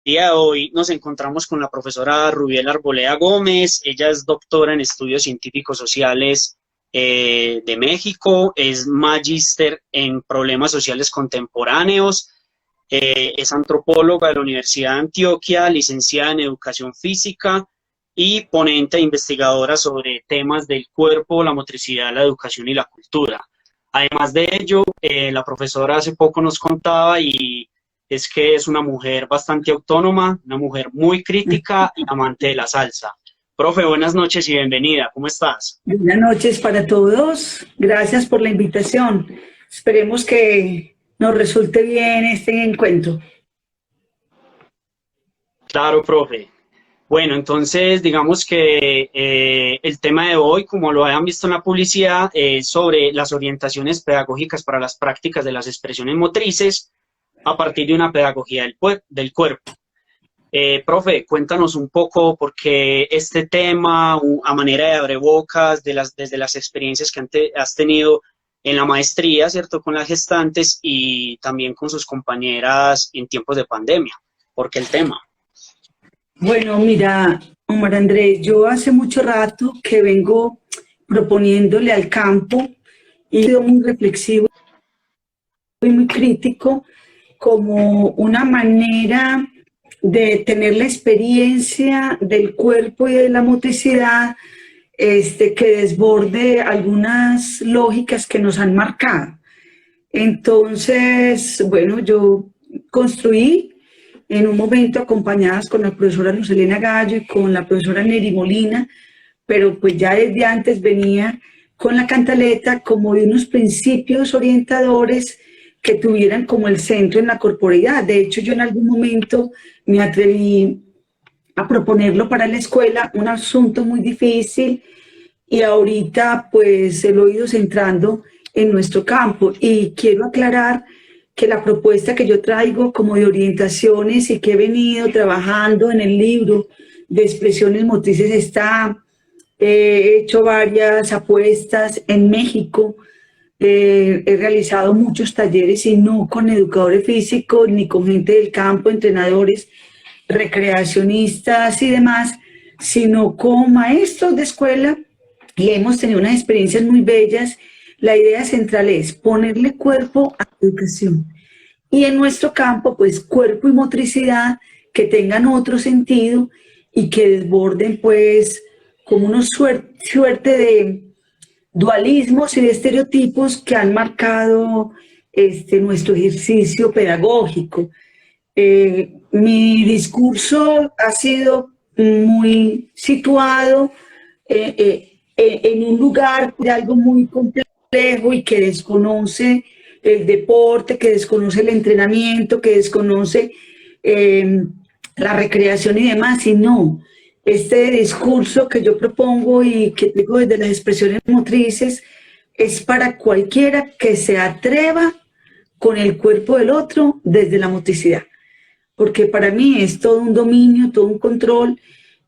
día de hoy nos encontramos con la profesora Rubiel Arboleda Gómez. Ella es doctora en estudios científicos sociales de México, es magíster en problemas sociales contemporáneos, es antropóloga de la Universidad de Antioquia, licenciada en educación física y ponente e investigadora sobre temas del cuerpo, la motricidad, la educación y la cultura. Además de ello, la profesora hace poco nos contaba y es que es una mujer bastante autónoma, una mujer muy crítica y amante de la salsa. Profe, buenas noches y bienvenida. ¿Cómo estás? Buenas noches para todos. Gracias por la invitación. Esperemos que nos resulte bien este encuentro. Claro, profe. Bueno, entonces digamos que el tema de hoy, como lo hayan visto en la publicidad, es sobre las orientaciones pedagógicas para las prácticas de las expresiones motrices a partir de una pedagogía del cuerpo. Profe, cuéntanos un poco por qué este tema, a manera de abrebocas, desde las experiencias que has tenido en la maestría, ¿cierto?, con las gestantes y también con sus compañeras en tiempos de pandemia. ¿Por qué el tema? Bueno, mira, Omar Andrés, yo hace mucho rato que vengo proponiéndole al campo y he sido muy reflexivo y muy crítico como una manera de tener la experiencia del cuerpo y de la motricidad que desborde algunas lógicas que nos han marcado. Entonces, bueno, yo construí en un momento acompañadas con la profesora Lucelena Gallo y con la profesora Neri Molina, pero pues ya desde antes venía con la cantaleta como de unos principios orientadores que tuvieran como el centro en la corporeidad. De hecho, yo en algún momento me atreví a proponerlo para la escuela, un asunto muy difícil, y ahorita pues lo he ido centrando en nuestro campo. Y quiero aclarar que la propuesta que yo traigo como de orientaciones y que he venido trabajando en el libro de expresiones motrices está, he hecho varias apuestas en México, he realizado muchos talleres y no con educadores físicos ni con gente del campo, entrenadores, recreacionistas y demás, sino con maestros de escuela, y hemos tenido unas experiencias muy bellas. La idea central es ponerle cuerpo a la educación. Y en nuestro campo, pues cuerpo y motricidad que tengan otro sentido y que desborden pues como una suerte de dualismos y de estereotipos que han marcado nuestro ejercicio pedagógico. Mi discurso ha sido muy situado en un lugar de algo muy complejo y que desconoce el deporte, que desconoce el entrenamiento, que desconoce la recreación y demás, y no. Este discurso que yo propongo y que digo desde las expresiones motrices es para cualquiera que se atreva con el cuerpo del otro desde la motricidad, porque para mí es todo un dominio, todo un control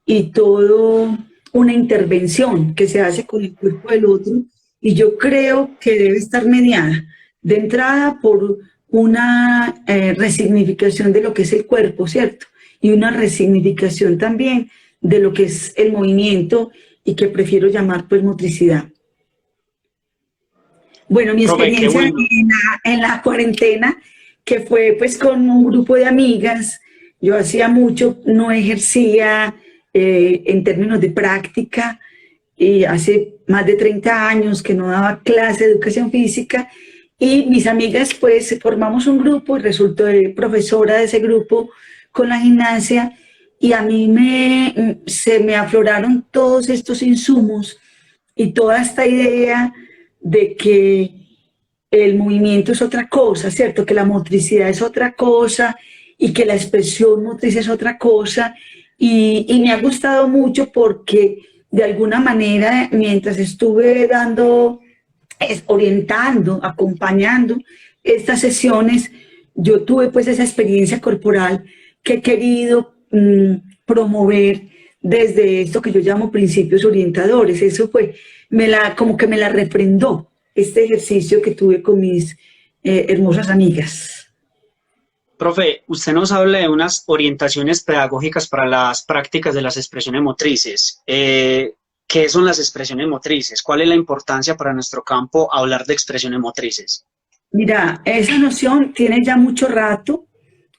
y todo una intervención que se hace con el cuerpo del otro, y yo creo que debe estar mediada de entrada por una resignificación de lo que es el cuerpo, ¿cierto? Y una resignificación también de lo que es el movimiento y que prefiero llamar pues motricidad. Bueno, mi Profe, qué experiencia bueno. en la cuarentena, que fue pues con un grupo de amigas, yo hacía mucho, no ejercía en términos de práctica, y hace más de 30 años que no daba clase de educación física, y mis amigas pues formamos un grupo y resultó profesora de ese grupo con la gimnasia, y a mí se me afloraron todos estos insumos y toda esta idea de que el movimiento es otra cosa, ¿cierto? Que la motricidad es otra cosa y que la expresión motriz es otra cosa. Y me ha gustado mucho porque de alguna manera, mientras estuve orientando, acompañando estas sesiones, yo tuve pues esa experiencia corporal que he querido promover desde esto que yo llamo principios orientadores. Eso fue, como que me la reprendó este ejercicio que tuve con mis hermosas amigas. Profe, usted nos habla de unas orientaciones pedagógicas para las prácticas de las expresiones motrices. ¿Qué son las expresiones motrices? ¿Cuál es la importancia para nuestro campo hablar de expresiones motrices? Mira, esa noción tiene ya mucho rato,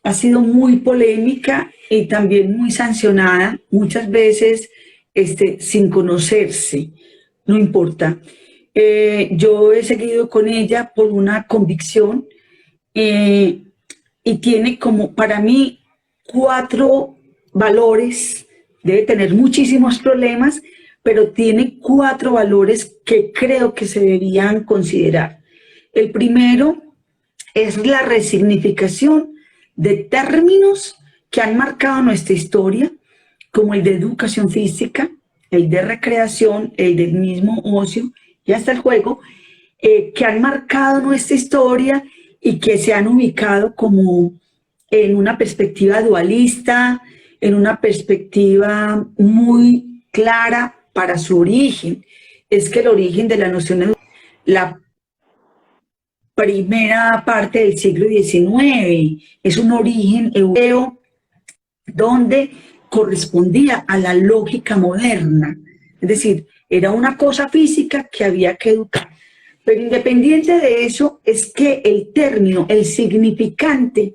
ha sido muy polémica y también muy sancionada, muchas veces sin conocerse, no importa. Yo he seguido con ella por una convicción eh, y tiene como para mí 4 valores, debe tener muchísimos problemas, pero tiene 4 valores que creo que se deberían considerar. El primero es la resignificación de términos que han marcado nuestra historia, como el de educación física, el de recreación, el del mismo ocio y hasta el juego, que han marcado nuestra historia y que se han ubicado como en una perspectiva dualista, en una perspectiva muy clara para su origen. Es que el origen de la noción de la primera parte del siglo XIX es un origen europeo donde correspondía a la lógica moderna, es decir, era una cosa física que había que educar. Pero independiente de eso, es que el término, el significante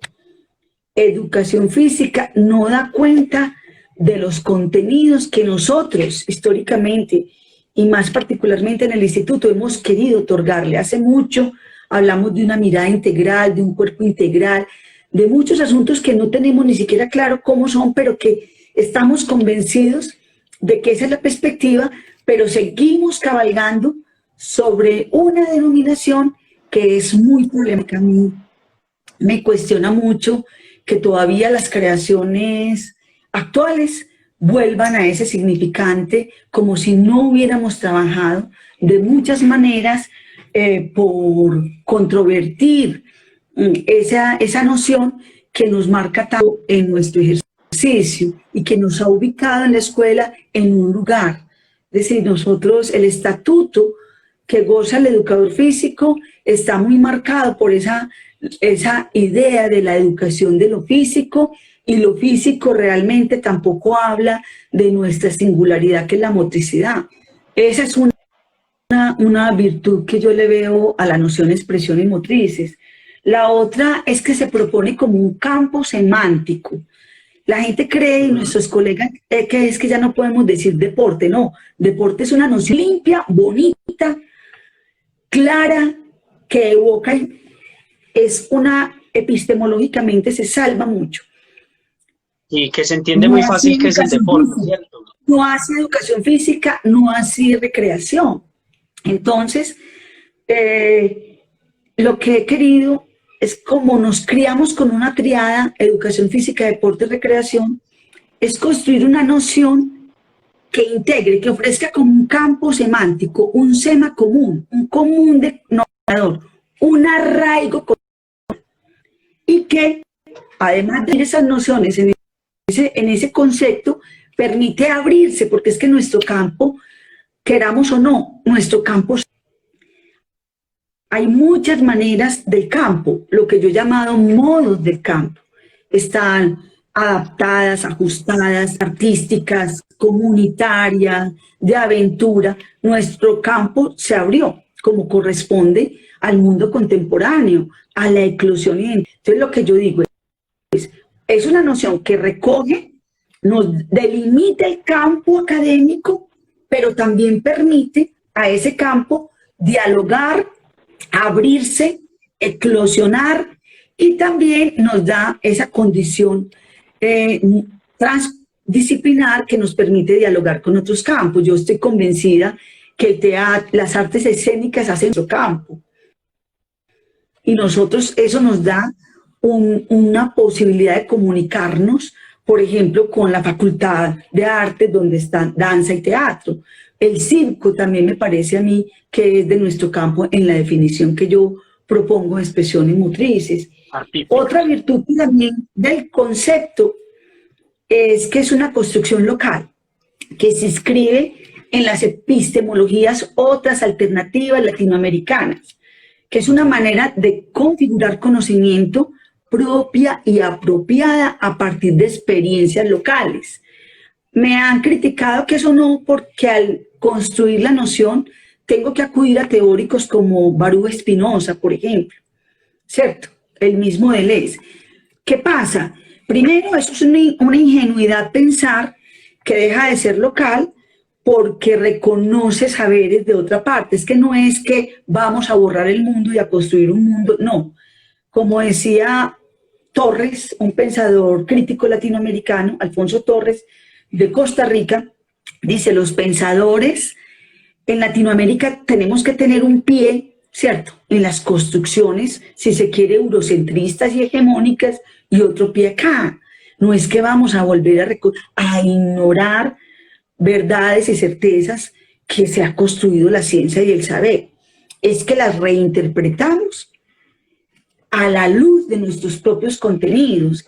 educación física no da cuenta de los contenidos que nosotros históricamente y más particularmente en el instituto hemos querido otorgarle. Hace mucho hablamos de una mirada integral, de un cuerpo integral, de muchos asuntos que no tenemos ni siquiera claro cómo son, pero que estamos convencidos de que esa es la perspectiva, pero seguimos cabalgando sobre una denominación que es muy polémica. A mí me cuestiona mucho que todavía las creaciones actuales vuelvan a ese significante como si no hubiéramos trabajado de muchas maneras por controvertir esa noción que nos marca tanto en nuestro ejercicio y que nos ha ubicado en la escuela en un lugar. Es decir, nosotros, el estatuto que goza el educador físico está muy marcado por esa idea de la educación de lo físico, y lo físico realmente tampoco habla de nuestra singularidad, que es la motricidad. Esa es una virtud que yo le veo a la noción de expresiones motrices. La otra es que se propone como un campo semántico. La gente cree, y nuestros colegas, que es que ya no podemos decir deporte. No, deporte es una noción limpia, bonita, clara, que evoca, es una, epistemológicamente se salva mucho. Y que se entiende muy fácil que es el deporte, ¿cierto? No hace educación física, no hace recreación. Entonces, lo que he querido es, como nos criamos con una triada, educación física, deporte y recreación, es construir una noción que integre, que ofrezca como un campo semántico, un sema común, un común denominador, un arraigo común, y que, además de esas nociones en ese concepto, permite abrirse, porque es que nuestro campo, queramos o no, nuestro campo, hay muchas maneras del campo, lo que yo he llamado modos del campo. Están adaptadas, ajustadas, artísticas, comunitarias, de aventura. Nuestro campo se abrió como corresponde al mundo contemporáneo, a la eclosión. Entonces lo que yo digo es una noción que recoge, nos delimita el campo académico, pero también permite a ese campo dialogar, abrirse, eclosionar, y también nos da esa condición transdisciplinar que nos permite dialogar con otros campos. Yo estoy convencida que el teatro, las artes escénicas hacen nuestro campo, y nosotros, eso nos da una posibilidad de comunicarnos, por ejemplo, con la Facultad de Artes, donde están danza y teatro. El circo también me parece a mí que es de nuestro campo en la definición que yo propongo de expresiones motrices. Otra virtud también del concepto es que es una construcción local, que se inscribe en las epistemologías otras alternativas latinoamericanas, que es una manera de configurar conocimiento propia y apropiada a partir de experiencias locales. Me han criticado que eso no, porque al construir la noción tengo que acudir a teóricos como Baruch Spinoza, por ejemplo, ¿cierto? El mismo Deleuze. ¿Qué pasa? Primero, eso es una ingenuidad pensar que deja de ser local porque reconoce saberes de otra parte. Es que no es que vamos a borrar el mundo y a construir un mundo, no. Como decía Torres, un pensador crítico latinoamericano, Alfonso Torres, de Costa Rica, dice, los pensadores en Latinoamérica tenemos que tener un pie, ¿cierto?, en las construcciones, si se quiere, eurocentristas y hegemónicas, y otro pie acá. No es que vamos a volver a ignorar verdades y certezas que se ha construido la ciencia y el saber. Es que las reinterpretamos a la luz de nuestros propios contenidos,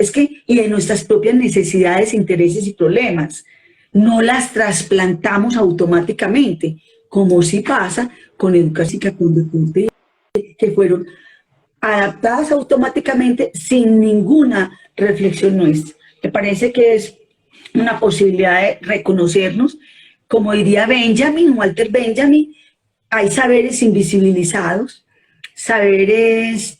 y de nuestras propias necesidades, intereses y problemas. No las trasplantamos automáticamente, como sí pasa con educación y con deporte, que fueron adaptadas automáticamente sin ninguna reflexión nuestra. Me parece que es una posibilidad de reconocernos, como diría Walter Benjamin, hay saberes invisibilizados, saberes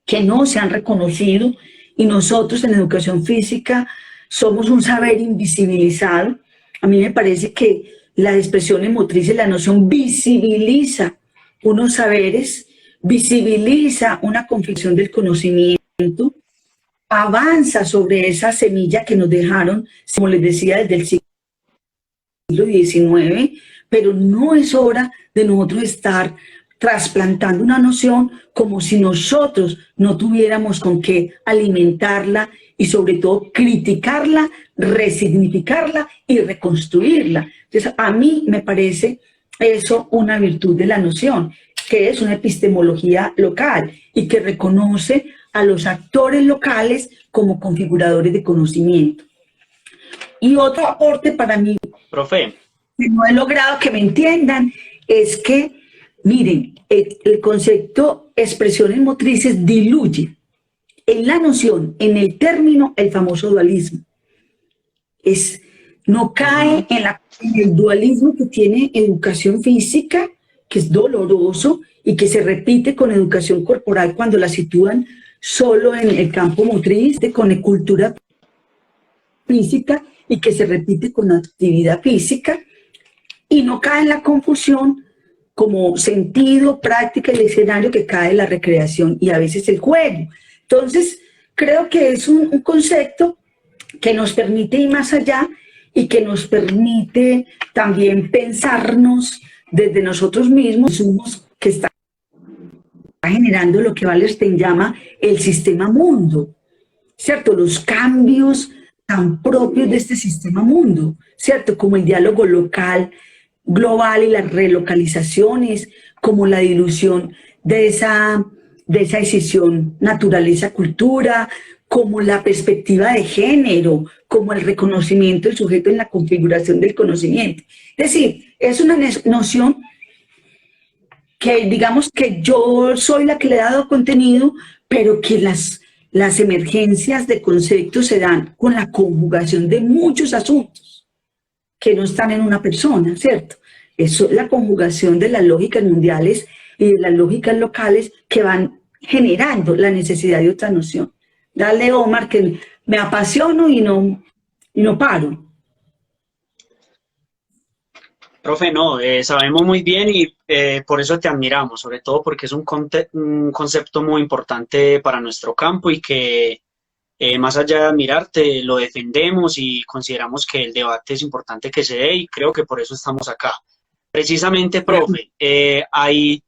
que no se han reconocido, y nosotros en educación física somos un saber invisibilizado. A mí me parece que la expresión motriz y la noción visibiliza unos saberes, visibiliza una confección del conocimiento, avanza sobre esa semilla que nos dejaron, como les decía, desde el siglo XIX, pero no es hora de nosotros estar trasplantando una noción como si nosotros no tuviéramos con qué alimentarla y sobre todo criticarla, resignificarla y reconstruirla. Entonces, a mí me parece eso una virtud de la noción, que es una epistemología local y que reconoce a los actores locales como configuradores de conocimiento. Y otro aporte para mí, profe, que no he logrado que me entiendan, es que, miren, el concepto expresiones motrices diluye en la noción, en el término, el famoso dualismo. No cae en el dualismo que tiene educación física, que es doloroso y que se repite con educación corporal cuando la sitúan solo en el campo motriz, con la cultura física, y que se repite con la actividad física, y no cae en la confusión como sentido, práctica y escenario que cae en la recreación y a veces el juego. Entonces, creo que es un concepto que nos permite ir más allá y que nos permite también pensarnos desde nosotros mismos, que está generando lo que Wallerstein llama el sistema mundo, ¿cierto? Los cambios tan propios de este sistema mundo, ¿cierto? Como el diálogo local, global y las relocalizaciones, como la dilución de esa decisión naturaleza-cultura, como la perspectiva de género, como el reconocimiento del sujeto en la configuración del conocimiento. Es decir, es una noción que digamos que yo soy la que le he dado contenido, pero que las emergencias de conceptos se dan con la conjugación de muchos asuntos que no están en una persona, ¿cierto? Eso es la conjugación de las lógicas mundiales y de las lógicas locales que van generando la necesidad de otra noción. Dale, Omar, que me apasiono y no paro. Profe, no, sabemos muy bien y por eso te admiramos, sobre todo porque es un concepto muy importante para nuestro campo y que más allá de admirarte, lo defendemos y consideramos que el debate es importante que se dé y creo que por eso estamos acá. Precisamente, profe, hay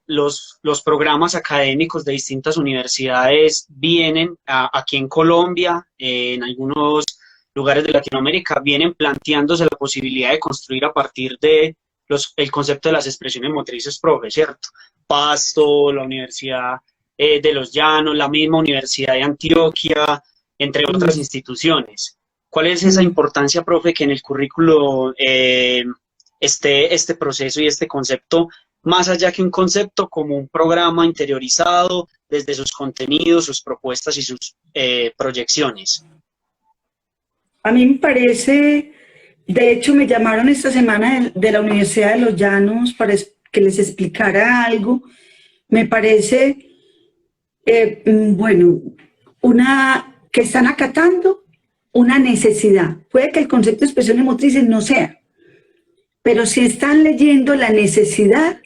los programas académicos de distintas universidades vienen aquí en Colombia, en algunos lugares de Latinoamérica, vienen planteándose la posibilidad de construir a partir de el concepto de las expresiones motrices, profe, ¿cierto? Pasto, la Universidad de los Llanos, la misma Universidad de Antioquia, entre otras instituciones. ¿Cuál es esa importancia, profe, que en el currículo esté este proceso y este concepto más allá que un concepto, como un programa interiorizado desde sus contenidos, sus propuestas y sus proyecciones. A mí me parece, de hecho me llamaron esta semana de la Universidad de Los Llanos para que les explicara algo. Me parece, bueno, que están acatando una necesidad. Puede que el concepto de expresiones motrices no sea, pero sí están leyendo la necesidad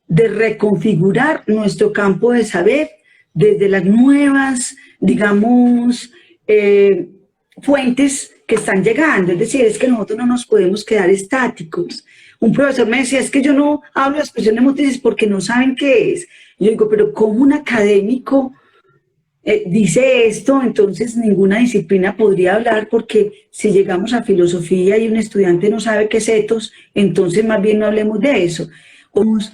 de reconfigurar nuestro campo de saber desde las nuevas, digamos, fuentes que están llegando. Es decir, es que nosotros no nos podemos quedar estáticos. Un profesor me decía, es que yo no hablo de expresiones motrices porque no saben qué es. Yo digo, pero ¿cómo un académico dice esto? Entonces ninguna disciplina podría hablar, porque si llegamos a filosofía y un estudiante no sabe qué es etos, entonces más bien no hablemos de eso. Vamos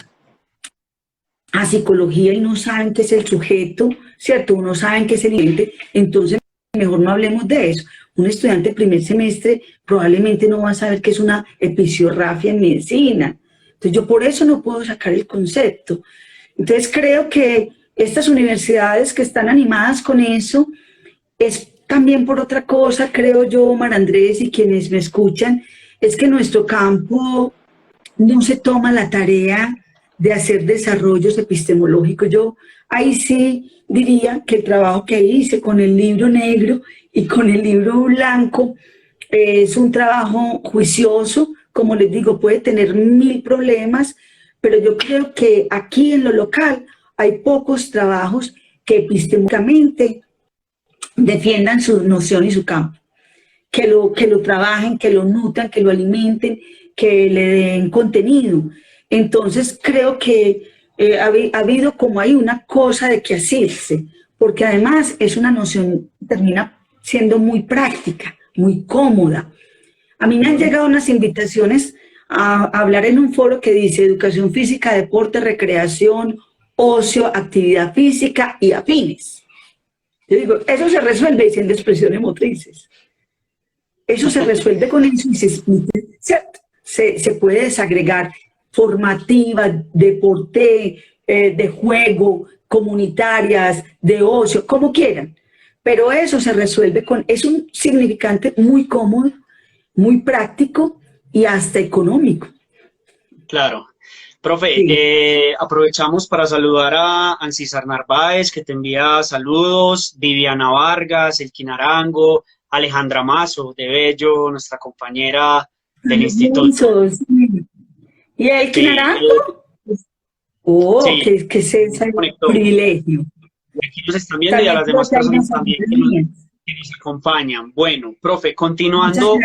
a psicología y no saben qué es el sujeto, ¿cierto? No saben qué es el ente, entonces mejor no hablemos de eso. Un estudiante de primer semestre probablemente no va a saber qué es una episiorrafia en medicina. Entonces yo por eso no puedo sacar el concepto. Entonces creo que estas universidades que están animadas con eso es también por otra cosa, creo yo, Mar Andrés, y quienes me escuchan, es que nuestro campo no se toma la tarea de hacer desarrollos epistemológicos. Yo ahí sí diría que el trabajo que hice con el libro negro y con el libro blanco es un trabajo juicioso. Como les digo, puede tener 1000 problemas, pero yo creo que aquí en lo local hay pocos trabajos que epistemológicamente defiendan su noción y su campo, que lo trabajen, que lo nutran, que lo alimenten, que le den contenido. Entonces creo que ha habido como ahí una cosa de que asirse, porque además es una noción que termina siendo muy práctica, muy cómoda. A mí me han llegado unas invitaciones a hablar en un foro que dice educación física, deporte, recreación, ocio, actividad física y afines. Yo digo, eso se resuelve diciendo expresiones motrices. Eso se resuelve con eso y se explica, ¿cierto? Se puede desagregar formativa, deporte, de juego, comunitarias, de ocio, como quieran. Pero eso se resuelve es un significante muy cómodo, muy práctico y hasta económico. Claro. Profe, sí. Aprovechamos para saludar a Ancisar Narváez, que te envía saludos, Viviana Vargas, Elkin Arango, Alejandra Mazo, de Bello, nuestra compañera del instituto. Sí. ¿Y Elkin Arango? Sí. Que es ese privilegio. Aquí nos están viendo y a las demás personas también que nos acompañan. Bueno, profe, continuando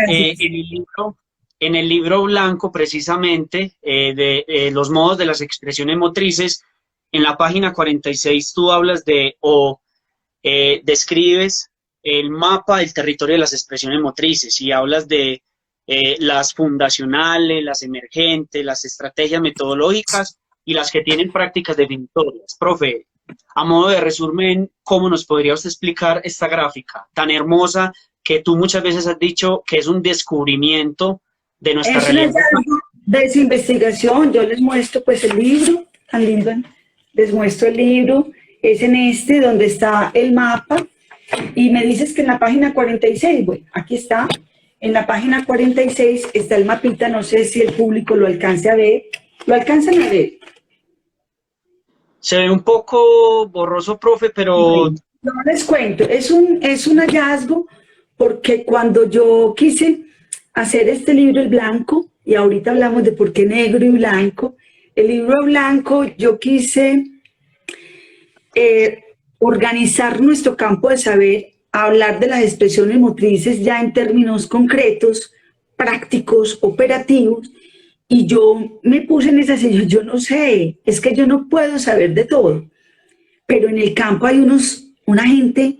en el libro blanco, precisamente, de los modos de las expresiones motrices, en la página 46 tú hablas describes el mapa del territorio de las expresiones motrices y hablas de las fundacionales, las emergentes, las estrategias metodológicas y las que tienen prácticas definitorias. Profe, a modo de resumen, ¿cómo nos podría usted explicar esta gráfica tan hermosa que tú muchas veces has dicho que es un descubrimiento de nuestra realidad? De esa investigación, yo les muestro pues el libro, tan lindo, les muestro el libro, es en donde está el mapa, y me dices que en la página 46, bueno, aquí está, en la página 46 está el mapita, no sé si el público lo alcance a ver, ¿lo alcanzan a ver? Se ve un poco borroso, profe, pero... No les cuento, es un hallazgo, porque cuando yo quise hacer este libro, el blanco, y ahorita hablamos de por qué negro y blanco, el libro blanco yo quise organizar nuestro campo de saber, hablar de las expresiones motrices ya en términos concretos, prácticos, operativos, y yo me puse en esa silla, yo no sé, es que yo no puedo saber de todo, pero en el campo hay una gente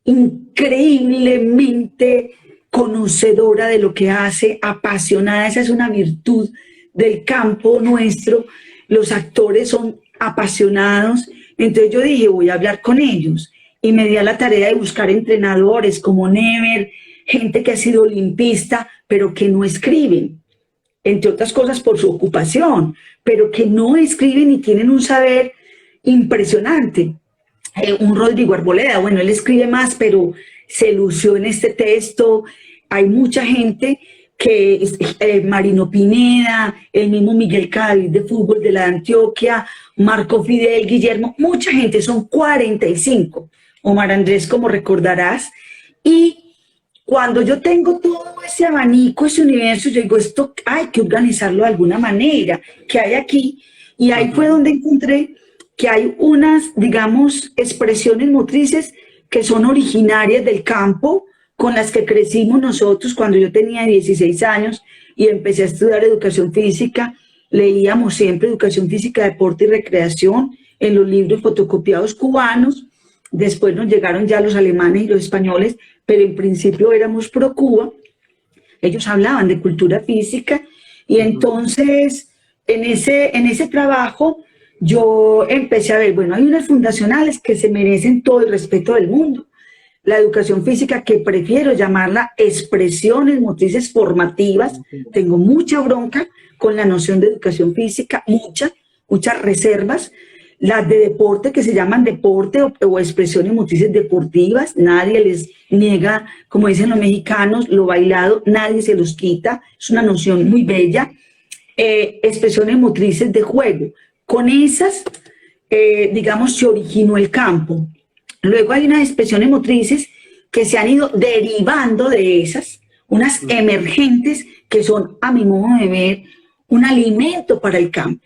increíblemente conocedora de lo que hace, apasionada, esa es una virtud del campo nuestro, los actores son apasionados, entonces yo dije, voy a hablar con ellos, y me di a la tarea de buscar entrenadores como Never, gente que ha sido olimpista, pero que no escriben, entre otras cosas por su ocupación, pero que no escriben y tienen un saber impresionante. Un Rodrigo Arboleda, bueno, él escribe más, pero se lució en este texto. Hay mucha gente que, Marino Pineda, el mismo Miguel Cádiz de fútbol de la Antioquia, Marco Fidel, Guillermo, mucha gente, son 45, Omar Andrés, como recordarás, y cuando yo tengo todo ese abanico, ese universo, yo digo, esto hay que organizarlo de alguna manera, que hay aquí, y ahí fue donde encontré que hay unas, digamos, expresiones motrices que son originarias del campo, con las que crecimos nosotros cuando yo tenía 16 años y empecé a estudiar educación física. Leíamos siempre educación física, deporte y recreación en los libros fotocopiados cubanos. Después nos llegaron ya los alemanes y los españoles, pero en principio éramos pro Cuba. Ellos hablaban de cultura física y entonces en ese trabajo yo empecé a ver, bueno, hay unas fundacionales que se merecen todo el respeto del mundo. La educación física, que prefiero llamarla expresiones motrices formativas. Tengo mucha bronca con la noción de educación física, muchas reservas. Las de deporte, que se llaman deporte o expresiones motrices deportivas, nadie les niega, como dicen los mexicanos, lo bailado, nadie se los quita, es una noción muy bella. Expresiones motrices de juego, con esas, digamos, se originó el campo. Luego hay unas expresiones motrices que se han ido derivando de esas, unas emergentes que son, a mi modo de ver, un alimento para el campo.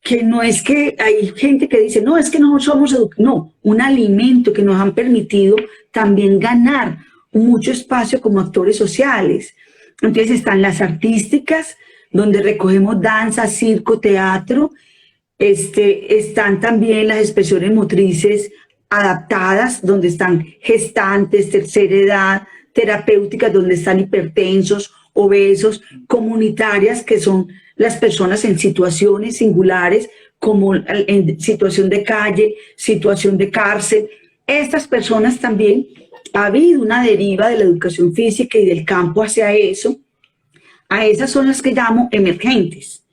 Que no es que hay gente que dice, no, es que no somos no, un alimento que nos han permitido también ganar mucho espacio como actores sociales. Entonces están las artísticas, donde recogemos danza, circo, teatro. Están también las expresiones motrices adaptadas, donde están gestantes, tercera edad, terapéuticas, donde están hipertensos, obesos, comunitarias, que son las personas en situaciones singulares, como en situación de calle, situación de cárcel. Estas personas también, ha habido una deriva de la educación física y del campo hacia eso. A esas son las que llamo emergentes,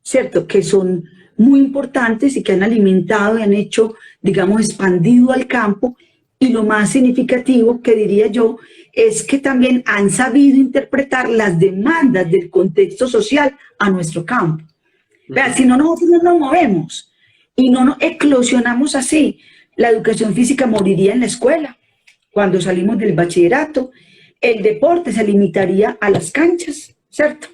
¿cierto? Que son muy importantes y que han alimentado y han hecho, digamos, expandido al campo. Y lo más significativo, que diría yo, es que también han sabido interpretar las demandas del contexto social a nuestro campo. Vean, si no, nosotros no nos movemos y no nos eclosionamos así, la educación física moriría en la escuela. Cuando salimos del bachillerato, el deporte se limitaría a las canchas, ¿cierto?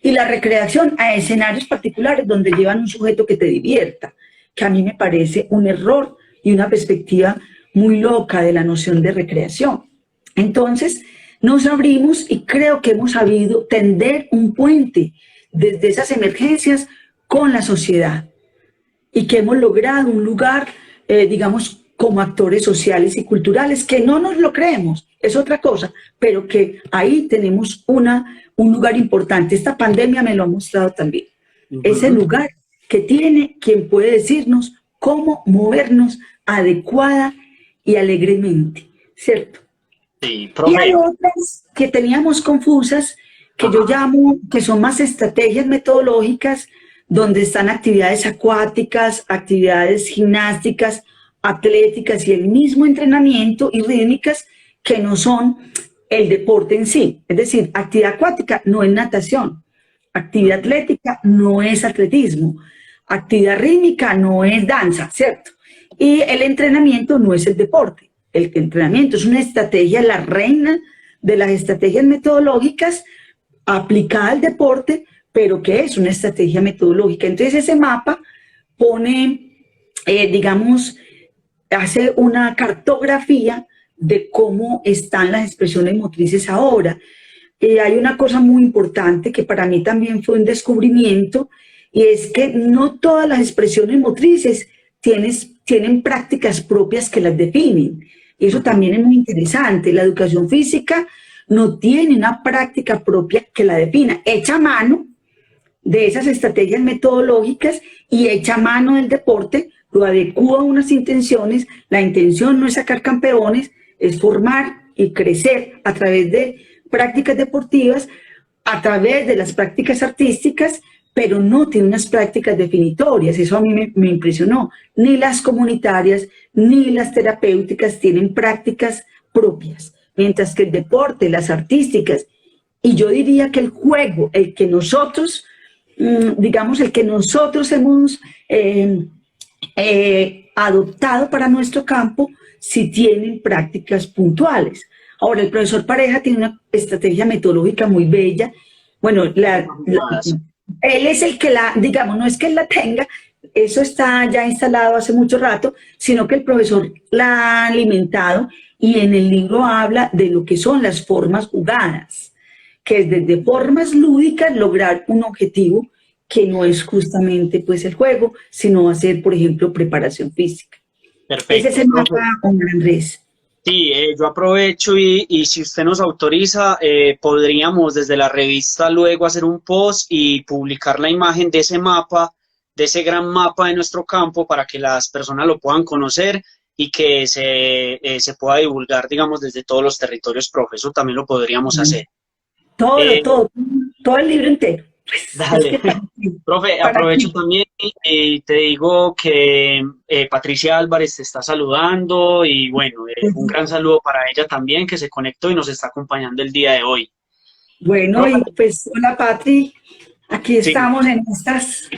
Y la recreación a escenarios particulares donde llevan un sujeto que te divierta, que a mí me parece un error y una perspectiva muy loca de la noción de recreación. Entonces, nos abrimos y creo que hemos sabido tender un puente desde esas emergencias con la sociedad y que hemos logrado un lugar, digamos, como actores sociales y culturales, que no nos lo creemos, es otra cosa, pero que ahí tenemos un lugar importante. Esta pandemia me lo ha mostrado también. Ese lugar que tiene quien puede decirnos cómo movernos adecuada y alegremente, ¿cierto? Sí, profe. Y hay otras que teníamos confusas, que yo llamo, que son más estrategias metodológicas, donde están actividades acuáticas, actividades gimnásticas, atléticas y el mismo entrenamiento y rítmicas, que no son el deporte en sí. Es decir, actividad acuática no es natación, actividad atlética no es atletismo, actividad rítmica no es danza, ¿cierto? Y el entrenamiento no es el deporte. El entrenamiento es una estrategia, la reina de las estrategias metodológicas aplicada al deporte, pero que es una estrategia metodológica. Entonces ese mapa pone, digamos, hace una cartografía de cómo están las expresiones motrices ahora. Hay una cosa muy importante que para mí también fue un descubrimiento, y es que no todas las expresiones motrices tienen prácticas propias que las definen. Y eso también es muy interesante. La educación física no tiene una práctica propia que la defina. Echa mano de esas estrategias metodológicas y echa mano del deporte, lo adecúa a unas intenciones. La intención no es sacar campeones, es formar y crecer a través de prácticas deportivas, a través de las prácticas artísticas, pero no tiene unas prácticas definitorias. Eso a mí me impresionó. Ni las comunitarias, ni las terapéuticas tienen prácticas propias, mientras que el deporte, las artísticas, y yo diría que el juego, el que nosotros, digamos, el que nosotros hemos adoptado para nuestro campo, sí tienen prácticas puntuales. Ahora, el profesor Pareja tiene una estrategia metodológica muy bella. Bueno, él es el que digamos, no es que él la tenga, eso está ya instalado hace mucho rato, sino que el profesor la ha alimentado, y en el libro habla de lo que son las formas jugadas, que es desde formas lúdicas lograr un objetivo que no es justamente pues el juego, sino hacer, por ejemplo, preparación física. Perfecto. Ese es el mapa, Juan Andrés. Sí, yo aprovecho y si usted nos autoriza, podríamos desde la revista luego hacer un post y publicar la imagen de ese mapa, de ese gran mapa de nuestro campo, para que las personas lo puedan conocer y que se pueda divulgar, digamos, desde todos los territorios, profe. Eso también lo podríamos hacer. Todo el libro entero. Dale. Profe, aprovecho también y te digo que Patricia Álvarez te está saludando y bueno, un gran saludo para ella también, que se conectó y nos está acompañando el día de hoy. Bueno, profe, y pues hola Patri, aquí estamos en estas.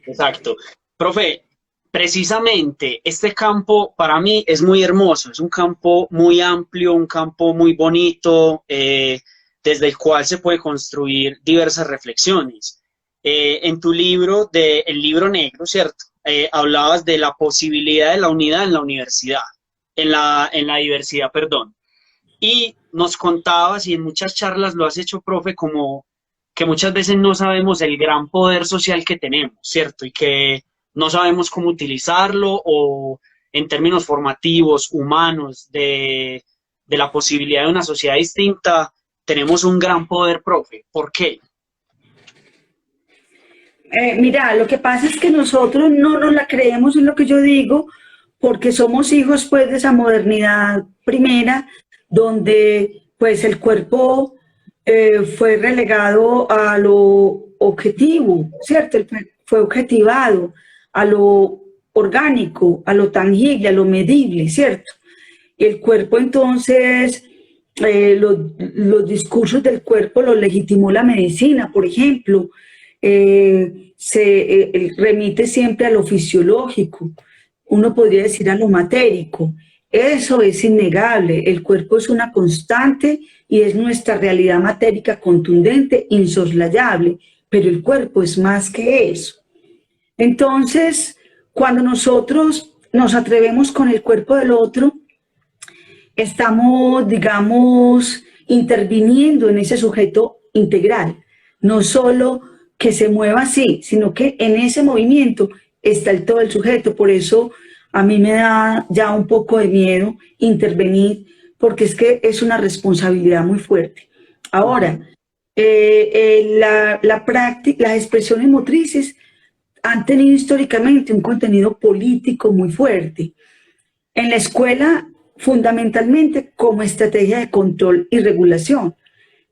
Exacto. Profe, precisamente este campo para mí es muy hermoso, es un campo muy amplio, un campo muy bonito, desde el cual se puede construir diversas reflexiones. En tu libro, el libro negro, ¿cierto? Hablabas de la posibilidad de la unidad en la universidad, en la diversidad, perdón. Y nos contabas, y en muchas charlas lo has hecho, profe, como que muchas veces no sabemos el gran poder social que tenemos, ¿cierto? Y que no sabemos cómo utilizarlo, o en términos formativos, humanos, de la posibilidad de una sociedad distinta. Tenemos un gran poder, profe. ¿Por qué? Mira, lo que pasa es que nosotros no nos la creemos, en lo que yo digo, porque somos hijos pues de esa modernidad primera, donde pues el cuerpo fue relegado a lo objetivo, ¿cierto? Fue objetivado a lo orgánico, a lo tangible, a lo medible, ¿cierto? El cuerpo entonces... los discursos del cuerpo los legitimó la medicina, por ejemplo, remite siempre a lo fisiológico, uno podría decir a lo matérico. Eso es innegable, el cuerpo es una constante y es nuestra realidad matérica contundente, insoslayable, pero el cuerpo es más que eso. Entonces, cuando nosotros nos atrevemos con el cuerpo del otro, estamos, digamos, interviniendo en ese sujeto integral, no solo que se mueva así, sino que en ese movimiento está todo el sujeto. Por eso a mí me da ya un poco de miedo intervenir, porque es que es una responsabilidad muy fuerte. Ahora, las expresiones motrices han tenido históricamente un contenido político muy fuerte. En la escuela, fundamentalmente como estrategia de control y regulación,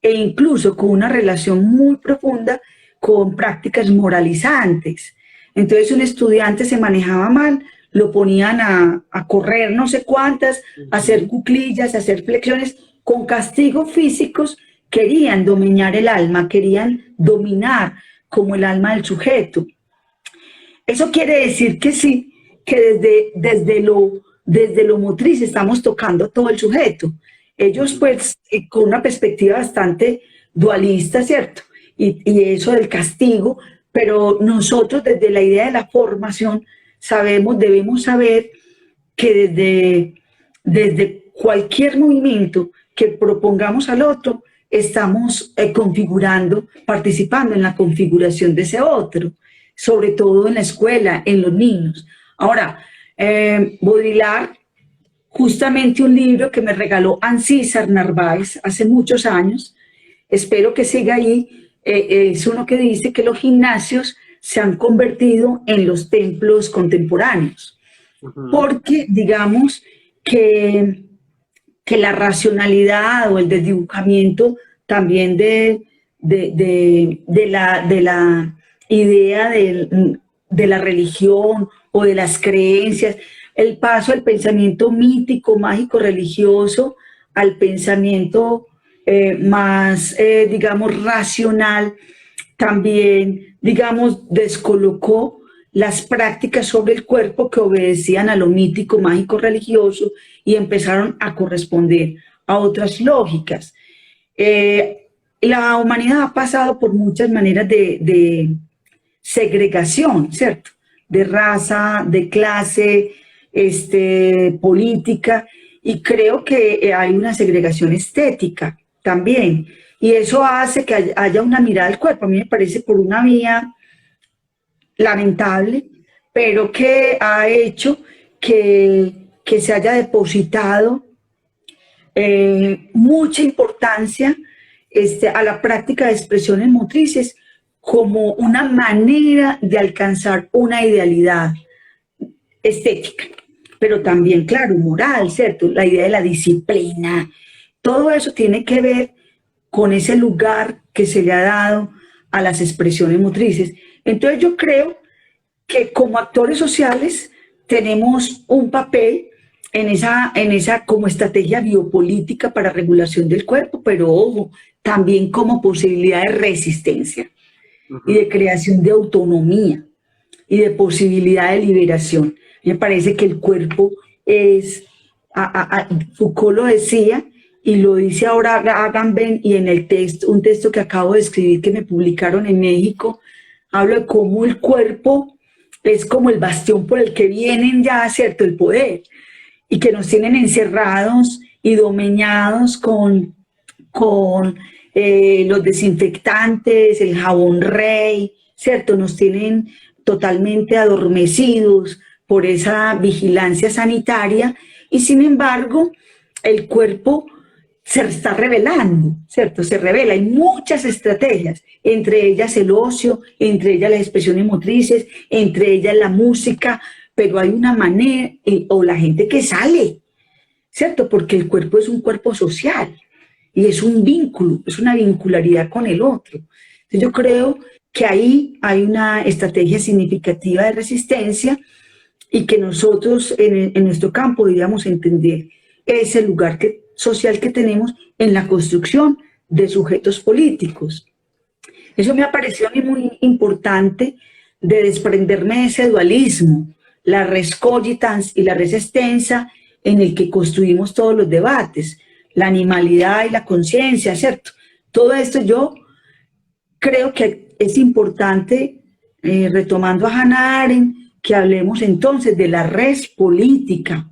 e incluso con una relación muy profunda con prácticas moralizantes. Entonces un estudiante se manejaba mal, lo ponían a correr no sé cuántas, a hacer cuclillas, a hacer flexiones, con castigos físicos. Querían dominar el alma, querían dominar como el alma del sujeto. Eso quiere decir que sí, que desde lo motriz estamos tocando todo el sujeto. Ellos pues con una perspectiva bastante dualista, ¿cierto? Y eso del castigo, pero nosotros desde la idea de la formación debemos saber que desde cualquier movimiento que propongamos al otro, estamos configurando, participando en la configuración de ese otro, sobre todo en la escuela, en los niños. Ahora, Baudrillard, justamente un libro que me regaló Ancísar Narváez hace muchos años, espero que siga ahí, es uno que dice que los gimnasios se han convertido en los templos contemporáneos, porque digamos que la racionalidad o el desdibujamiento también de la idea de la religión o de las creencias, el paso del pensamiento mítico, mágico, religioso, al pensamiento más, digamos, racional, también, digamos, descolocó las prácticas sobre el cuerpo que obedecían a lo mítico, mágico, religioso y empezaron a corresponder a otras lógicas. La humanidad ha pasado por muchas maneras de segregación, ¿cierto? De raza, de clase, política, y creo que hay una segregación estética también, y eso hace que haya una mirada al cuerpo, a mí me parece por una vía lamentable, pero que ha hecho que se haya depositado mucha importancia a la práctica de expresiones motrices como una manera de alcanzar una idealidad estética, pero también, claro, moral, ¿cierto? La idea de la disciplina, todo eso tiene que ver con ese lugar que se le ha dado a las expresiones motrices. Entonces yo creo que como actores sociales tenemos un papel en esa como estrategia biopolítica para regulación del cuerpo, pero ojo, también como posibilidad de resistencia y de creación de autonomía y de posibilidad de liberación. Me parece que el cuerpo es, Foucault lo decía, y lo dice ahora Agamben, y en el texto, un texto que acabo de escribir que me publicaron en México, hablo de cómo el cuerpo es como el bastión por el que vienen ya, ¿cierto?, el poder, y que nos tienen encerrados y domeñados con los desinfectantes, el jabón rey, ¿cierto? Nos tienen totalmente adormecidos por esa vigilancia sanitaria, y sin embargo el cuerpo se está revelando, ¿cierto? Se revela. Hay muchas estrategias, entre ellas el ocio, entre ellas las expresiones motrices, entre ellas la música, pero hay una manera, o la gente que sale, ¿cierto? Porque el cuerpo es un cuerpo social y es un vínculo, es una vincularidad con el otro. Entonces yo creo que ahí hay una estrategia significativa de resistencia y que nosotros en nuestro campo debíamos entender ese lugar social que tenemos en la construcción de sujetos políticos. Eso me ha parecido a mí muy importante, de desprenderme de ese dualismo, la res cogitans y la res extensa, en el que construimos todos los debates, la animalidad y la conciencia, ¿cierto? Todo esto yo creo que es importante, retomando a Hannah Arendt, que hablemos entonces de la res política,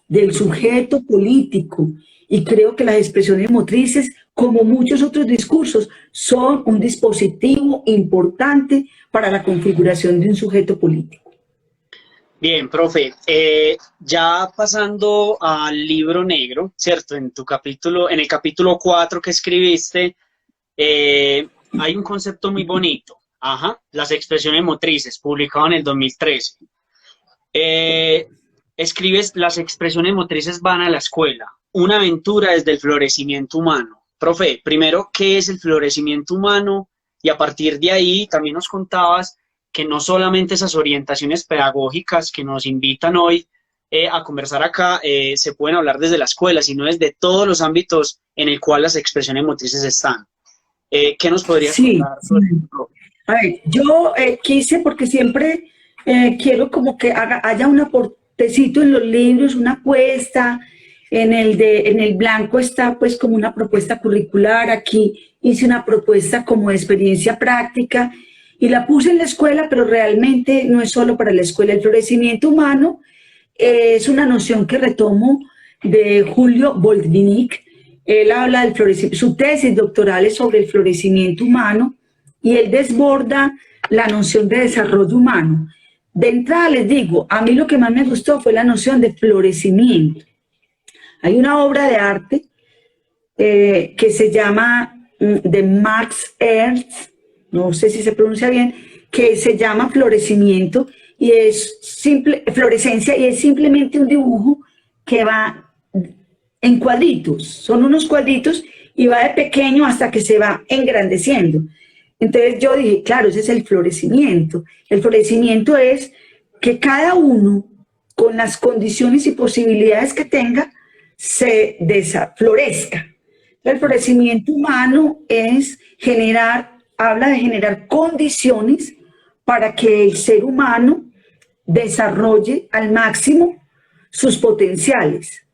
del sujeto político, y creo que las expresiones motrices, como muchos otros discursos, son un dispositivo importante para la configuración de un sujeto político. Bien, profe, ya pasando al libro negro, ¿cierto? En el capítulo 4 que escribiste, hay un concepto muy bonito, las expresiones motrices, publicado en el 2013. Escribes: las expresiones motrices van a la escuela, una aventura desde el florecimiento humano. Profe, primero, ¿qué es el florecimiento humano? Y a partir de ahí también nos contabas que no solamente esas orientaciones pedagógicas que nos invitan hoy a conversar acá se pueden hablar desde la escuela, sino desde todos los ámbitos en el cual las expresiones motrices están. ¿Qué nos podrías contar sobre esto? A ver, yo quise, porque siempre quiero como que haya un aportecito en los libros, una apuesta. En el blanco está pues como una propuesta curricular. Aquí hice una propuesta como de experiencia práctica y la puse en la escuela, pero realmente no es solo para la escuela. El florecimiento humano es una noción que retomo de Julio Boldvinic. Él habla del florecimiento, su tesis doctoral es sobre el florecimiento humano, y él desborda la noción de desarrollo humano. De entrada les digo, a mí lo que más me gustó fue la noción de florecimiento. Hay una obra de arte que se llama de Max Ernst, no sé si se pronuncia bien, que se llama Florecimiento, y es Florescencia, y es simplemente un dibujo que va en cuadritos, son unos cuadritos, y va de pequeño hasta que se va engrandeciendo. Entonces yo dije, claro, ese es el florecimiento. El florecimiento es que cada uno, con las condiciones y posibilidades que tenga, se florezca. El florecimiento humano es habla de generar condiciones para que el ser humano desarrolle al máximo sus potenciales,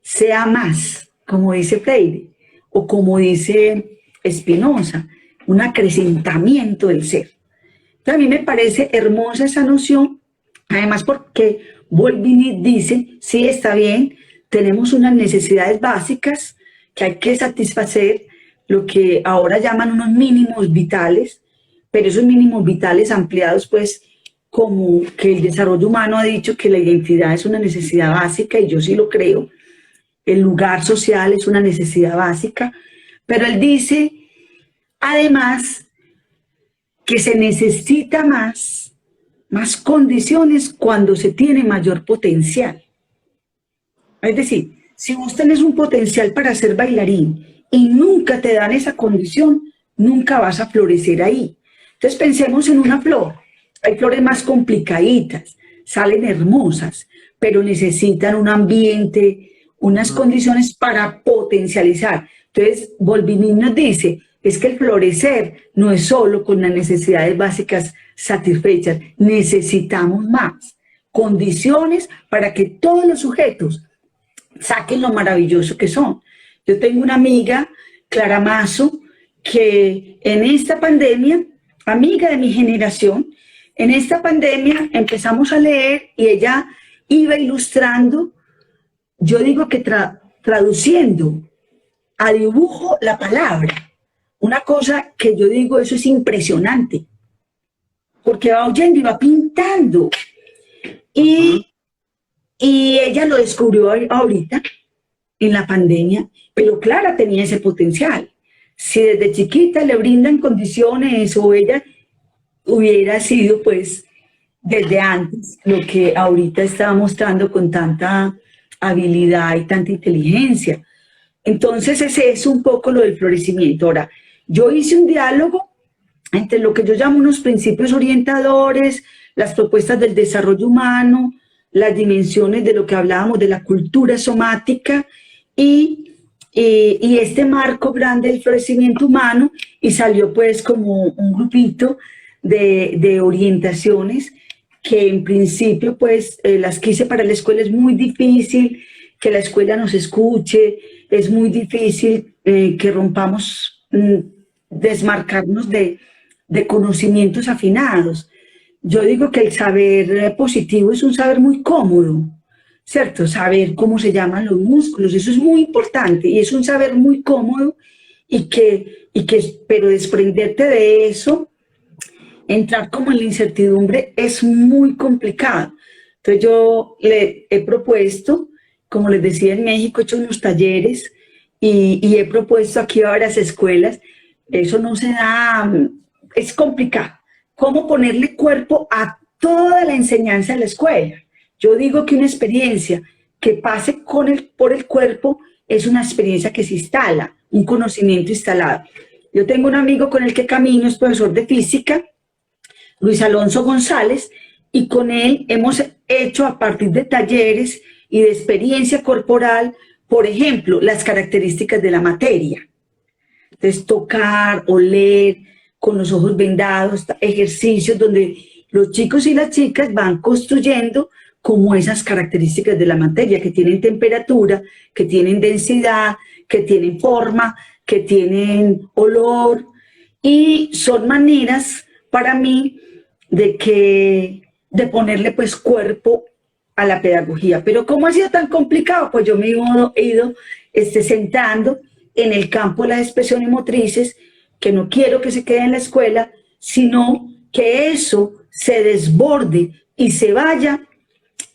sea más, como dice Freire, o como dice Spinoza, un acrecentamiento del ser. Entonces, a mí me parece hermosa esa noción, además porque Volvini dice, sí, está bien, tenemos unas necesidades básicas que hay que satisfacer, lo que ahora llaman unos mínimos vitales, pero esos mínimos vitales ampliados, pues, como que el desarrollo humano ha dicho que la identidad es una necesidad básica, y yo sí lo creo, el lugar social es una necesidad básica, pero él dice, además, que se necesita más condiciones cuando se tiene mayor potencial. Es decir, si vos tenés un potencial para ser bailarín y nunca te dan esa condición, nunca vas a florecer ahí. Entonces pensemos en una flor. Hay flores más complicaditas, salen hermosas, pero necesitan un ambiente, unas condiciones para potencializar. Entonces, Volvini nos dice, es que el florecer no es solo con las necesidades básicas satisfechas, necesitamos más condiciones para que todos los sujetos saquen lo maravilloso que son. Yo tengo una amiga, Clara Mazo, que en esta pandemia, amiga de mi generación, en esta pandemia empezamos a leer y ella iba ilustrando, yo digo que traduciendo a dibujo la palabra. Una cosa que yo digo, eso es impresionante, porque va oyendo y va pintando. Y ella lo descubrió ahorita, en la pandemia, pero Clara tenía ese potencial. Si desde chiquita le brindan condiciones o ella hubiera sido, pues, desde antes, lo que ahorita estaba mostrando con tanta habilidad y tanta inteligencia. Entonces ese es un poco lo del florecimiento. Ahora, yo hice un diálogo entre lo que yo llamo unos principios orientadores, las propuestas del desarrollo humano, las dimensiones de lo que hablábamos de la cultura somática y este marco grande del florecimiento humano, y salió pues como un grupito de orientaciones que en principio pues las quise para la escuela. Es muy difícil que la escuela nos escuche, es muy difícil que rompamos, desmarcarnos de conocimientos afinados. Yo digo que el saber positivo es un saber muy cómodo, ¿cierto? Saber cómo se llaman los músculos, eso es muy importante y es un saber muy cómodo pero desprenderte de eso, entrar como en la incertidumbre es muy complicado. Entonces yo le he propuesto, como les decía, en México he hecho unos talleres y he propuesto aquí a varias escuelas. Eso no se da, es complicado. ¿Cómo ponerle cuerpo a toda la enseñanza de la escuela? Yo digo que una experiencia que pase por el cuerpo es una experiencia que se instala, un conocimiento instalado. Yo tengo un amigo con el que camino, es profesor de física, Luis Alonso González, y con él hemos hecho a partir de talleres y de experiencia corporal, por ejemplo, las características de la materia. Entonces, tocar, oler, con los ojos vendados, ejercicios donde los chicos y las chicas van construyendo como esas características de la materia, que tienen temperatura, que tienen densidad, que tienen forma, que tienen olor, y son maneras para mí de ponerle pues cuerpo a la pedagogía. Pero ¿cómo ha sido tan complicado? Pues yo me he ido sentando en el campo de las expresiones motrices, que no quiero que se quede en la escuela, sino que eso se desborde y se vaya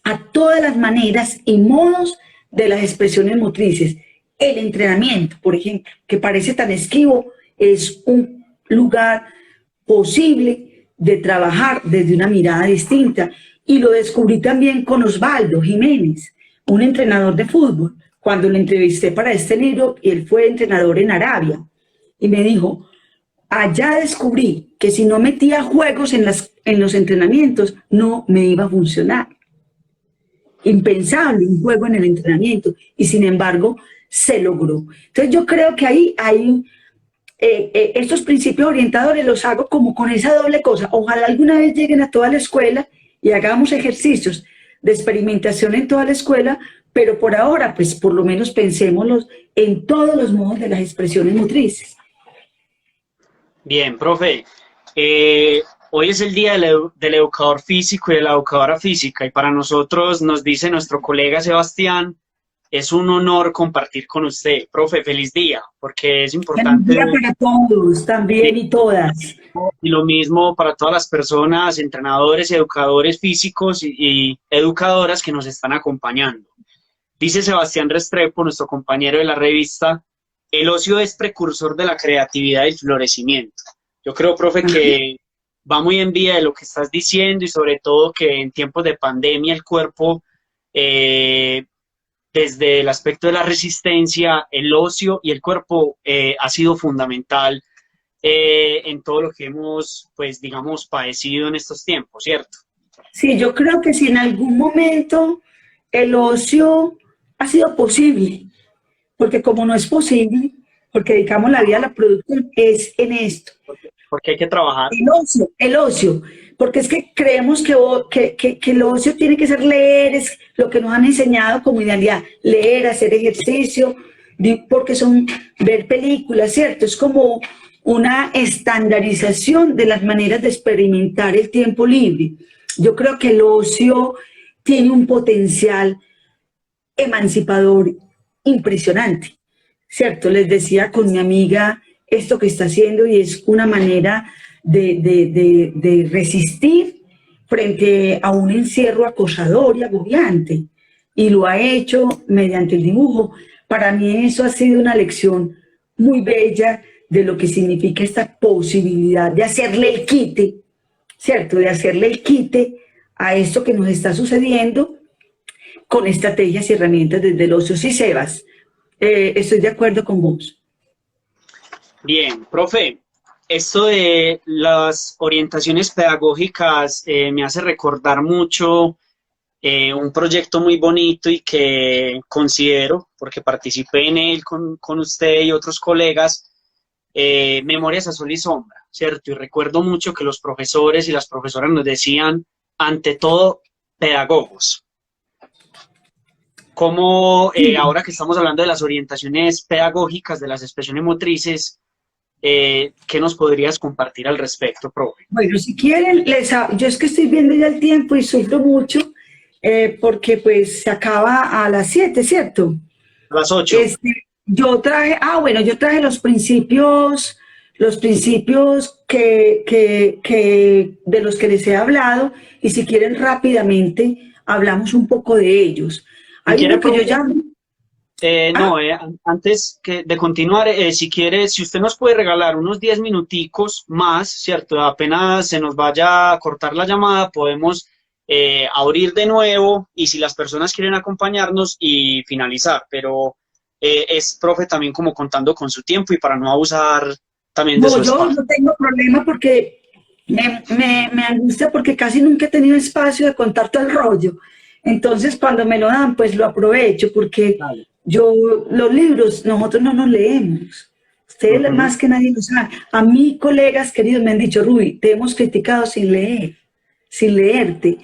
a todas las maneras y modos de las expresiones motrices. El entrenamiento, por ejemplo, que parece tan esquivo, es un lugar posible de trabajar desde una mirada distinta. Y lo descubrí también con Osvaldo Jiménez, un entrenador de fútbol. cuando lo entrevisté para este libro, y él fue entrenador en Arabia, y me dijo, allá descubrí que si no metía juegos en los entrenamientos, no me iba a funcionar. Impensable un juego en el entrenamiento, y sin embargo se logró. Entonces yo creo que ahí hay estos principios orientadores, los hago como con esa doble cosa. Ojalá alguna vez lleguen a toda la escuela y hagamos ejercicios de experimentación en toda la escuela, pero por ahora, pues por lo menos pensémoslos en todos los modos de las expresiones motrices. Bien, profe. Hoy es el día del educador físico y de la educadora física, y para nosotros, nos dice nuestro colega Sebastián, es un honor compartir con usted. Profe, feliz día, porque es importante. Feliz día para todos, también y todas. Y lo mismo para todas las personas, entrenadores, educadores físicos y educadoras que nos están acompañando. Dice Sebastián Restrepo, nuestro compañero de la revista, el ocio es precursor de la creatividad y el florecimiento. Yo creo, profe, que va muy en vía de lo que estás diciendo, y sobre todo que en tiempos de pandemia el cuerpo, desde el aspecto de la resistencia, el ocio y el cuerpo ha sido fundamental en todo lo que hemos, pues, digamos, padecido en estos tiempos, ¿cierto? Sí, yo creo que si en algún momento el ocio ha sido posible, porque como no es posible, porque dedicamos la vida a la producción, es en esto. Porque hay que trabajar. El ocio, porque es que creemos que el ocio tiene que ser leer, es lo que nos han enseñado como idealidad, leer, hacer ejercicio, porque son ver películas, ¿cierto? Es como una estandarización de las maneras de experimentar el tiempo libre. Yo creo que el ocio tiene un potencial emancipador impresionante, ¿cierto? Les decía con mi amiga esto que está haciendo, y es una manera de resistir frente a un encierro acosador y agobiante, y lo ha hecho mediante el dibujo. Para mí eso ha sido una lección muy bella de lo que significa esta posibilidad de hacerle el quite, ¿cierto? De hacerle el quite a esto que nos está sucediendo con estrategias y herramientas desde el ocio. Sí, Sebas, estoy de acuerdo con vos. Bien, profe, esto de las orientaciones pedagógicas me hace recordar mucho un proyecto muy bonito y que considero, porque participé en él con usted y otros colegas, Memorias a Sol y Sombra, ¿cierto? Y recuerdo mucho que los profesores y las profesoras nos decían, ante todo, pedagogos. Como ahora que estamos hablando de las orientaciones pedagógicas, de las expresiones motrices, ¿qué nos podrías compartir al respecto, profe? Bueno, si quieren, yo es que estoy viendo ya el tiempo y sufro mucho, porque pues se acaba a las 7, ¿cierto? A las 8. Yo traje los principios de los que les he hablado, y si quieren rápidamente hablamos un poco de ellos. Hay uno que yo llamo... Antes de continuar, si quiere, si usted nos puede regalar unos 10 minuticos más, ¿cierto? Apenas se nos vaya a cortar la llamada, podemos abrir de nuevo, y si las personas quieren acompañarnos y finalizar, pero es, profe, también como contando con su tiempo y para no abusar también de su espacio. Yo no tengo problema, porque me angustia, porque casi nunca he tenido espacio de contar todo el rollo. Entonces, cuando me lo dan, pues lo aprovecho, porque los libros, nosotros no nos leemos. Ustedes más que nadie lo saben. A mí, colegas queridos, me han dicho, Ruby, te hemos criticado sin leer, sin leerte.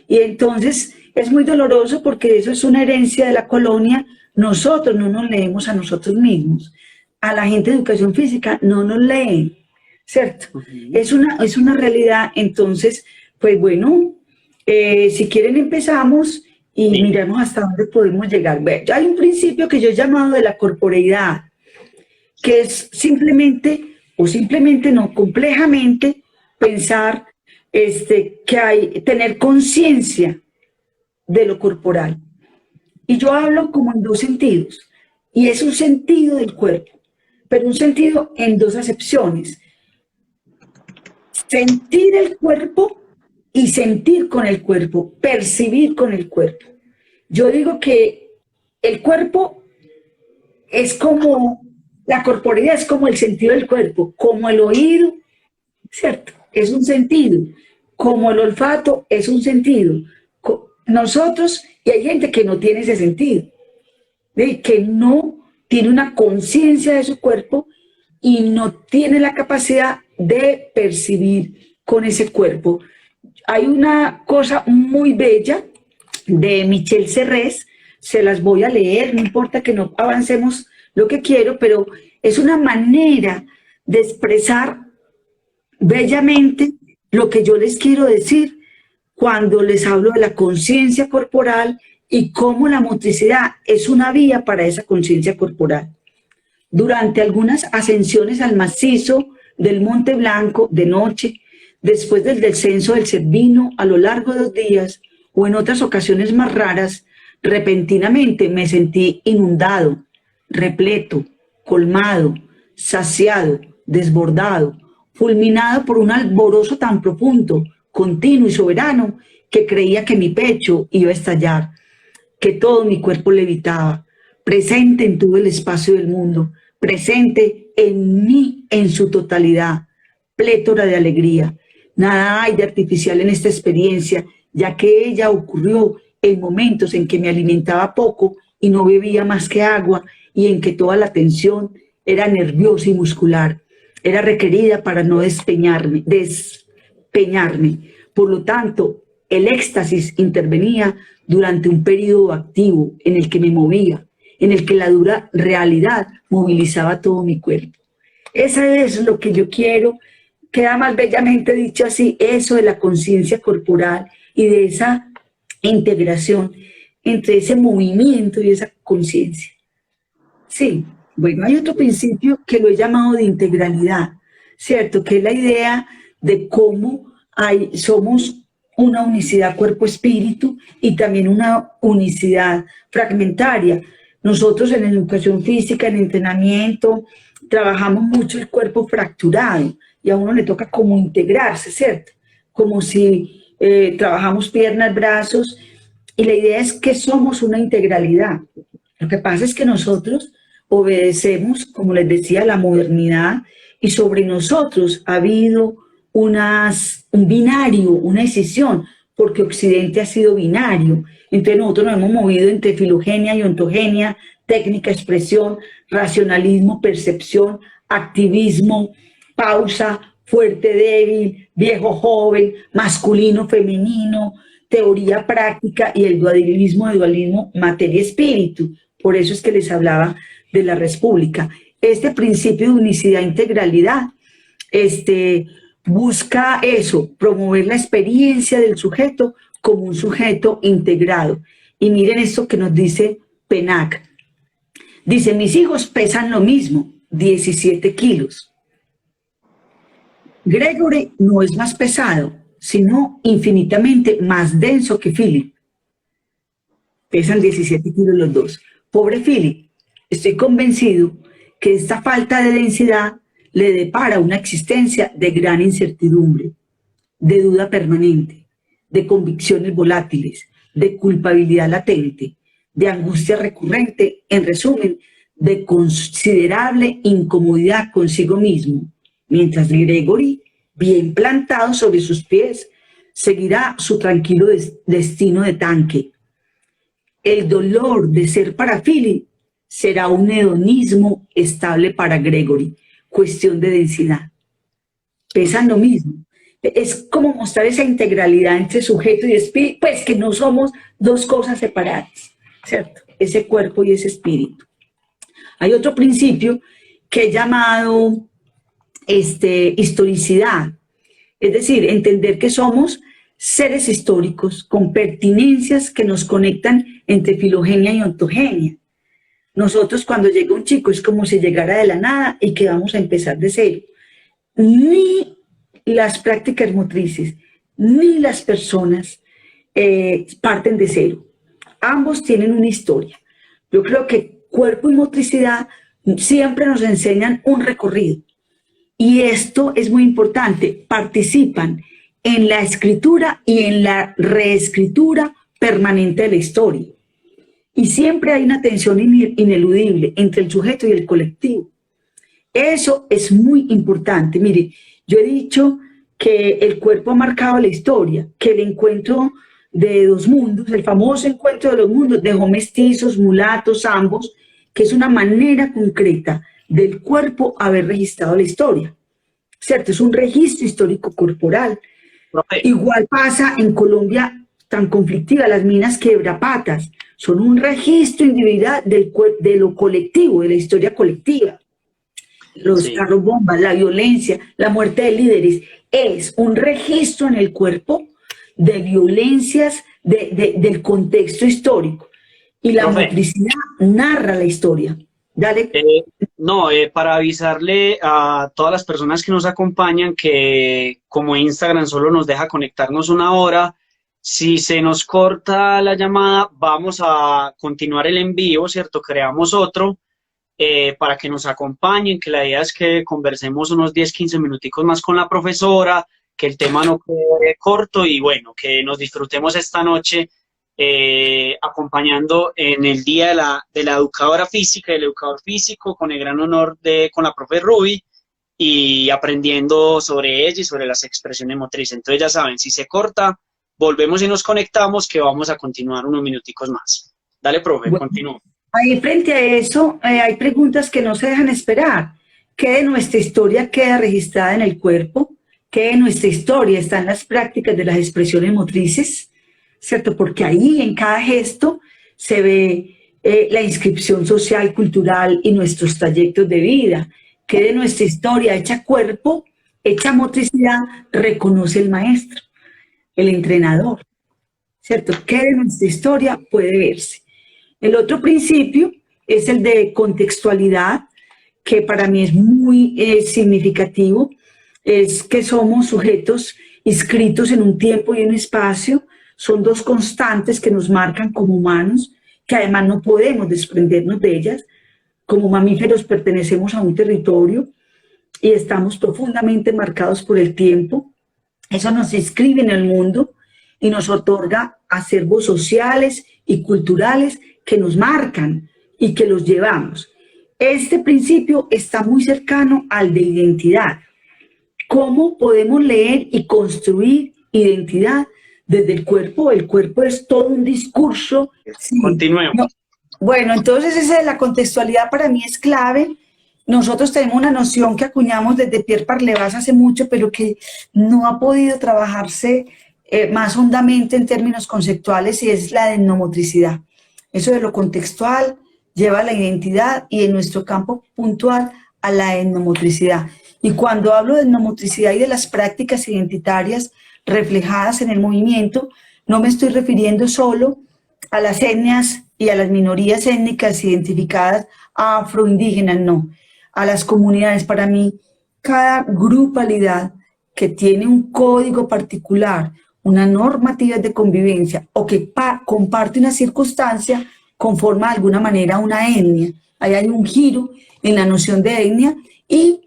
Y entonces, es muy doloroso, porque eso es una herencia de la colonia. Nosotros no nos leemos a nosotros mismos. A la gente de educación física no nos leen, ¿cierto? Es una realidad. Entonces, pues bueno... si quieren empezamos y miremos hasta dónde podemos llegar. Hay un principio que yo he llamado de la corporeidad, que es simplemente no, complejamente pensar tener conciencia de lo corporal. Y yo hablo como en dos sentidos, y es un sentido del cuerpo, pero un sentido en dos acepciones. Sentir el cuerpo y sentir con el cuerpo, percibir con el cuerpo. Yo digo que el cuerpo es como, la corporeidad es como el sentido del cuerpo, como el oído, ¿cierto? Es un sentido, como el olfato es un sentido. Nosotros, y hay gente que no tiene ese sentido, ¿sí? Que no tiene una conciencia de su cuerpo y no tiene la capacidad de percibir con ese cuerpo. Hay una cosa muy bella de Michel Serres, se las voy a leer, no importa que no avancemos lo que quiero, pero es una manera de expresar bellamente lo que yo les quiero decir cuando les hablo de la conciencia corporal y cómo la motricidad es una vía para esa conciencia corporal. Durante algunas ascensiones al macizo del Monte Blanco de noche, después del descenso del Cervino a lo largo de 2 días, o en otras ocasiones más raras, repentinamente me sentí inundado, repleto, colmado, saciado, desbordado, fulminado por un alborozo tan profundo, continuo y soberano, que creía que mi pecho iba a estallar, que todo mi cuerpo levitaba, presente en todo el espacio del mundo, presente en mí en su totalidad, plétora de alegría. Nada hay de artificial en esta experiencia, ya que ella ocurrió en momentos en que me alimentaba poco y no bebía más que agua, y en que toda la tensión era nerviosa y muscular, era requerida para no despeñarme. Por lo tanto, el éxtasis intervenía durante un periodo activo en el que me movía, en el que la dura realidad movilizaba todo mi cuerpo. Eso es lo que yo quiero. Queda más bellamente dicho así, eso de la conciencia corporal y de esa integración entre ese movimiento y esa conciencia. Sí, bueno, hay otro principio que lo he llamado de integralidad, ¿cierto? Que es la idea de cómo somos una unicidad cuerpo-espíritu y también una unicidad fragmentaria. Nosotros en educación física, en entrenamiento, trabajamos mucho el cuerpo fracturado y a uno le toca como integrarse, ¿cierto? Como si trabajamos piernas, brazos, y la idea es que somos una integralidad. Lo que pasa es que nosotros obedecemos, como les decía, la modernidad, y sobre nosotros ha habido un binario, una decisión, porque Occidente ha sido binario. Entonces nosotros nos hemos movido entre filogenia y ontogenia, técnica, expresión, racionalismo, percepción, activismo, pausa, fuerte, débil, viejo, joven, masculino, femenino, teoría práctica y el dualismo, materia-espíritu. Por eso es que les hablaba de la república. Este principio de unicidad e integralidad busca eso, promover la experiencia del sujeto como un sujeto integrado. Y miren esto que nos dice Pennac. Dice, mis hijos pesan lo mismo, 17 kilos. Gregory no es más pesado, sino infinitamente más denso que Philip. Pesan 17 kilos los dos. Pobre Philip, estoy convencido que esta falta de densidad le depara una existencia de gran incertidumbre, de duda permanente, de convicciones volátiles, de culpabilidad latente, de angustia recurrente, en resumen, de considerable incomodidad consigo mismo, mientras Gregory, bien plantado sobre sus pies, seguirá su tranquilo destino de tanque. El dolor de ser para Philip será un hedonismo estable para Gregory, cuestión de densidad. Pesan lo mismo. Es como mostrar esa integralidad entre sujeto y espíritu, pues que no somos dos cosas separadas, ¿cierto? Ese cuerpo y ese espíritu. Hay otro principio que he llamado historicidad, es decir, entender que somos seres históricos con pertinencias que nos conectan entre filogenia y ontogenia. Nosotros cuando llega un chico es como si llegara de la nada y que vamos a empezar de cero. Ni las prácticas motrices, ni las personas parten de cero. Ambos tienen una historia. Yo creo que cuerpo y motricidad siempre nos enseñan un recorrido. Y esto es muy importante, participan en la escritura y en la reescritura permanente de la historia. y siempre hay una tensión ineludible entre el sujeto y el colectivo. Eso es muy importante. Mire, yo he dicho que el cuerpo ha marcado la historia, que el encuentro de dos mundos, el famoso encuentro de los mundos, dejó mestizos, mulatos, ambos, que es una manera concreta del cuerpo haber registrado la historia, ¿cierto? Es un registro histórico corporal. Profe, Igual pasa en Colombia, tan conflictiva, las minas quebrapatas, son un registro individual de lo colectivo, de la historia colectiva. Los sí. carros bombas, la violencia, la muerte de líderes, es un registro en el cuerpo de violencias del contexto histórico. Y la Profe, motricidad narra la historia. Dale. no, para avisarle a todas las personas que nos acompañan que como Instagram solo nos deja conectarnos una hora, si se nos corta la llamada, vamos a continuar el envío, ¿cierto? Creamos otro para que nos acompañen, que la idea es que conversemos unos 10, 15 minuticos más con la profesora, que el tema no quede corto y bueno, que nos disfrutemos esta noche acompañando en el día de la educadora física, del educador físico, con el gran honor con la profe Ruby y aprendiendo sobre ella y sobre las expresiones motrices. Entonces ya saben, si se corta, volvemos y nos conectamos, que vamos a continuar unos minuticos más. Dale, profe, Bueno, continúa. ahí frente a eso hay preguntas que no se dejan esperar. ¿Qué de nuestra historia queda registrada en el cuerpo? ¿Qué de nuestra historia está en las prácticas de las expresiones motrices? ¿Cierto? Porque ahí en cada gesto se ve la inscripción social, cultural y nuestros trayectos de vida. ¿Qué de nuestra historia hecha cuerpo, hecha motricidad, reconoce el maestro, el entrenador? ¿Cierto? ¿Qué de nuestra historia puede verse? El otro principio es el de contextualidad, que para mí es muy significativo, es que somos sujetos inscritos en un tiempo y un espacio, son dos constantes que nos marcan como humanos, que además no podemos desprendernos de ellas. Como mamíferos pertenecemos a un territorio y estamos profundamente marcados por el tiempo. Eso nos inscribe en el mundo y nos otorga acervos sociales y culturales que nos marcan y que los llevamos. Este principio está muy cercano al de identidad. ¿Cómo podemos leer y construir identidad desde el cuerpo? El cuerpo es todo un discurso. Sí. Continuemos. No. Bueno, entonces esa de la contextualidad para mí es clave. Nosotros tenemos una noción que acuñamos desde Pierre Parlevas hace mucho, pero que no ha podido trabajarse más hondamente en términos conceptuales, y es la de etnomotricidad. Eso de lo contextual lleva a la identidad y en nuestro campo puntual a la etnomotricidad. Y cuando hablo de etnomotricidad y de las prácticas identitarias reflejadas en el movimiento, no me estoy refiriendo solo a las etnias y a las minorías étnicas identificadas afroindígenas, no. A las comunidades, para mí, cada grupalidad que tiene un código particular, una normativa de convivencia o que comparte una circunstancia, conforma de alguna manera una etnia. Ahí hay un giro en la noción de etnia y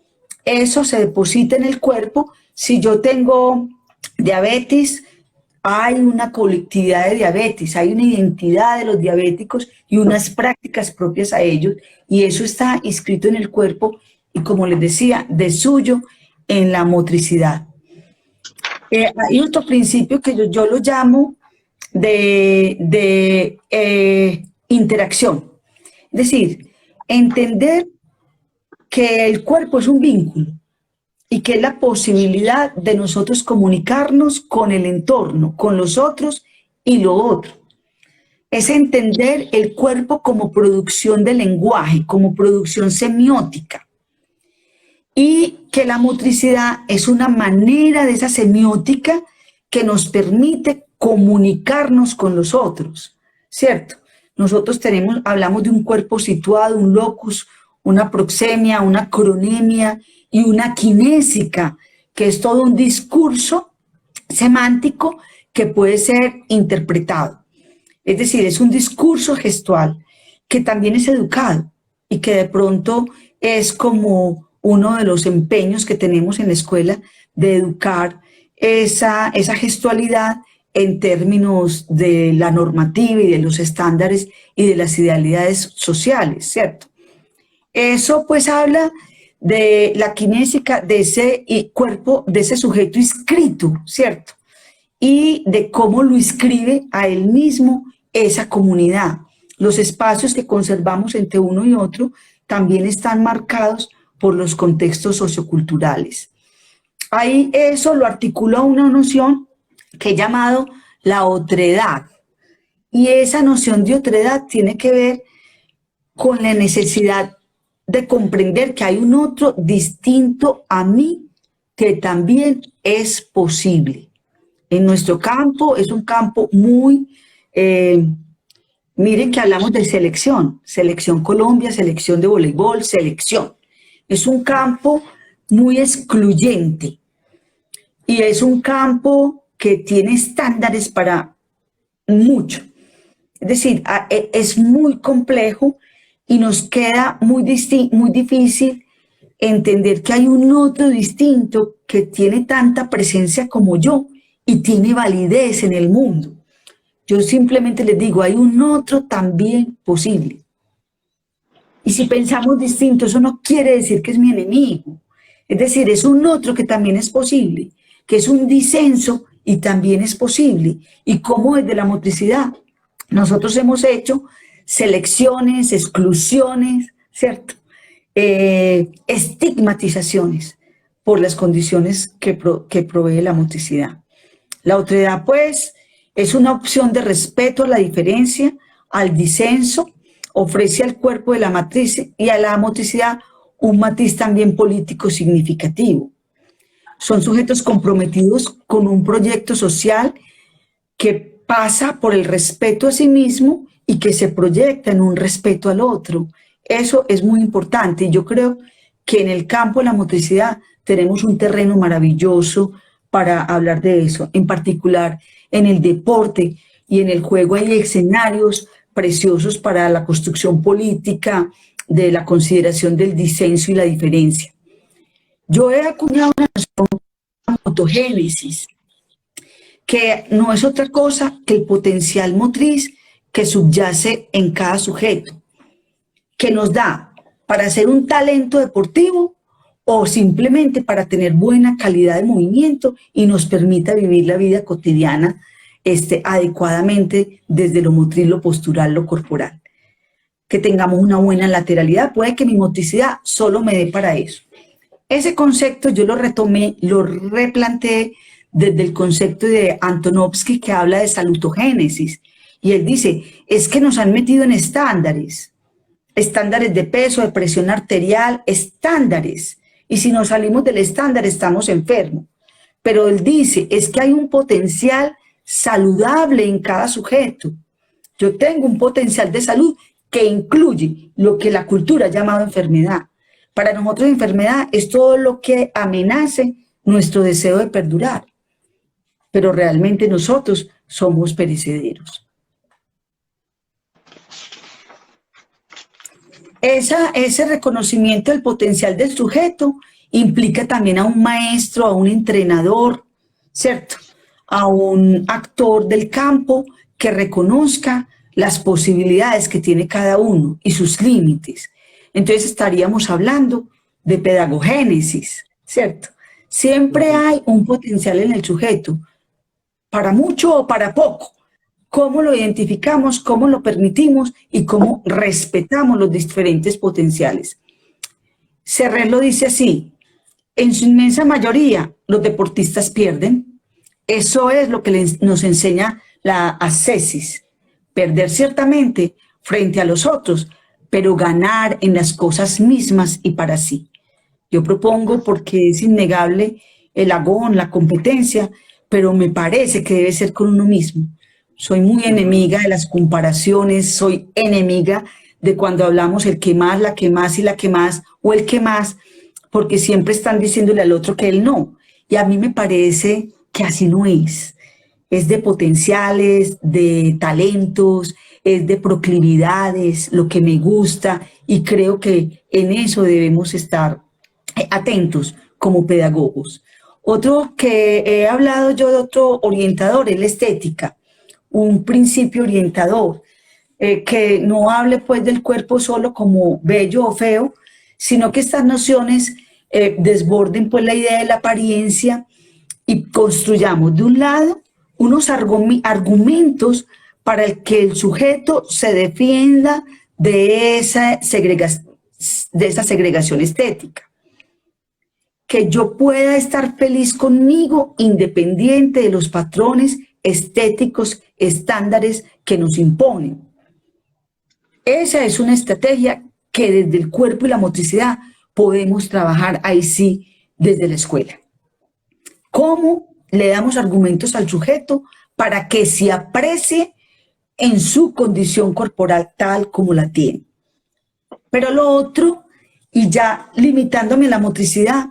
eso se deposita en el cuerpo. Si yo tengo diabetes, hay una colectividad de diabetes, hay una identidad de los diabéticos y unas prácticas propias a ellos, y eso está inscrito en el cuerpo y, como les decía, de suyo en la motricidad. Hay otro principio que yo lo llamo de interacción, es decir, entender que el cuerpo es un vínculo y que es la posibilidad de nosotros comunicarnos con el entorno, con los otros y lo otro. Es entender el cuerpo como producción de lenguaje, como producción semiótica. Y que la motricidad es una manera de esa semiótica que nos permite comunicarnos con los otros, ¿cierto? Nosotros hablamos de un cuerpo situado, un locus, una proxemia, una cronemia y una kinésica, que es todo un discurso semántico que puede ser interpretado. Es decir, es un discurso gestual que también es educado y que de pronto es como uno de los empeños que tenemos en la escuela de educar esa gestualidad en términos de la normativa y de los estándares y de las idealidades sociales, ¿cierto? Eso pues habla de la kinésica de ese cuerpo, de ese sujeto inscrito, ¿cierto? Y de cómo lo inscribe a él mismo esa comunidad. Los espacios que conservamos entre uno y otro también están marcados por los contextos socioculturales. Ahí eso lo articula una noción que he llamado la otredad. Y esa noción de otredad tiene que ver con la necesidad de comprender que hay un otro distinto a mí que también es posible. En nuestro campo es un campo muy, miren que hablamos de selección, selección Colombia, selección de voleibol, selección. Es un campo muy excluyente y es un campo que tiene estándares para mucho. Es decir, es muy complejo y nos queda muy difícil entender que hay un otro distinto que tiene tanta presencia como yo y tiene validez en el mundo. Yo simplemente les digo, hay un otro también posible. Y si pensamos distinto, eso no quiere decir que es mi enemigo. Es decir, es un otro que también es posible, que es un disenso y también es posible. Y cómo desde la motricidad nosotros hemos hecho selecciones, exclusiones, ¿cierto? Estigmatizaciones por las condiciones que provee la motricidad. La otredad, pues, es una opción de respeto a la diferencia, al disenso, ofrece al cuerpo de la matriz y a la motricidad un matiz también político significativo. Son sujetos comprometidos con un proyecto social que pasa por el respeto a sí mismo y que se proyecta en un respeto al otro. Eso es muy importante y yo creo que en el campo de la motricidad tenemos un terreno maravilloso para hablar de eso. En particular, en el deporte y en el juego hay escenarios preciosos para la construcción política de la consideración del disenso y la diferencia. Yo he acuñado una noción de autogénesis, que no es otra cosa que el potencial motriz que subyace en cada sujeto, que nos da para ser un talento deportivo o simplemente para tener buena calidad de movimiento y nos permita vivir la vida cotidiana adecuadamente desde lo motriz, lo postural, lo corporal. Que tengamos una buena lateralidad, puede que mi motricidad solo me dé para eso. Ese concepto yo lo retomé, lo replanteé desde el concepto de Antonovsky que habla de salutogénesis. Y él dice, es que nos han metido en estándares de peso, de presión arterial, estándares. Y si nos salimos del estándar estamos enfermos. Pero él dice, es que hay un potencial saludable en cada sujeto. Yo tengo un potencial de salud que incluye lo que la cultura ha llamado enfermedad. Para nosotros enfermedad es todo lo que amenace nuestro deseo de perdurar. Pero realmente nosotros somos perecederos. Ese reconocimiento del potencial del sujeto implica también a un maestro, a un entrenador, ¿cierto? A un actor del campo que reconozca las posibilidades que tiene cada uno y sus límites. Entonces estaríamos hablando de pedagogénesis, ¿cierto? Siempre hay un potencial en el sujeto, para mucho o para poco. Cómo lo identificamos, cómo lo permitimos y cómo respetamos los diferentes potenciales. Serret lo dice así, en su inmensa mayoría los deportistas pierden. Eso es lo que nos enseña la ascesis, perder ciertamente frente a los otros, pero ganar en las cosas mismas y para sí. Yo propongo, porque es innegable el agón, la competencia, pero me parece que debe ser con uno mismo. Soy muy enemiga de las comparaciones, soy enemiga de cuando hablamos el que más, la que más y la que más, o el que más, porque siempre están diciéndole al otro que él no. Y a mí me parece que así no es. Es de potenciales, de talentos, es de proclividades, lo que me gusta, y creo que en eso debemos estar atentos como pedagogos. Otro que he hablado yo de otro orientador es la estética, un principio orientador, que no hable pues del cuerpo solo como bello o feo, sino que estas nociones desborden pues la idea de la apariencia y construyamos de un lado unos argumentos para el que el sujeto se defienda de esa segregación estética. Que yo pueda estar feliz conmigo independiente de los patrones estéticos, estándares que nos imponen. Esa es una estrategia que desde el cuerpo y la motricidad podemos trabajar ahí sí desde la escuela. ¿Cómo le damos argumentos al sujeto para que se aprecie en su condición corporal tal como la tiene? Pero lo otro, y ya limitándome la motricidad,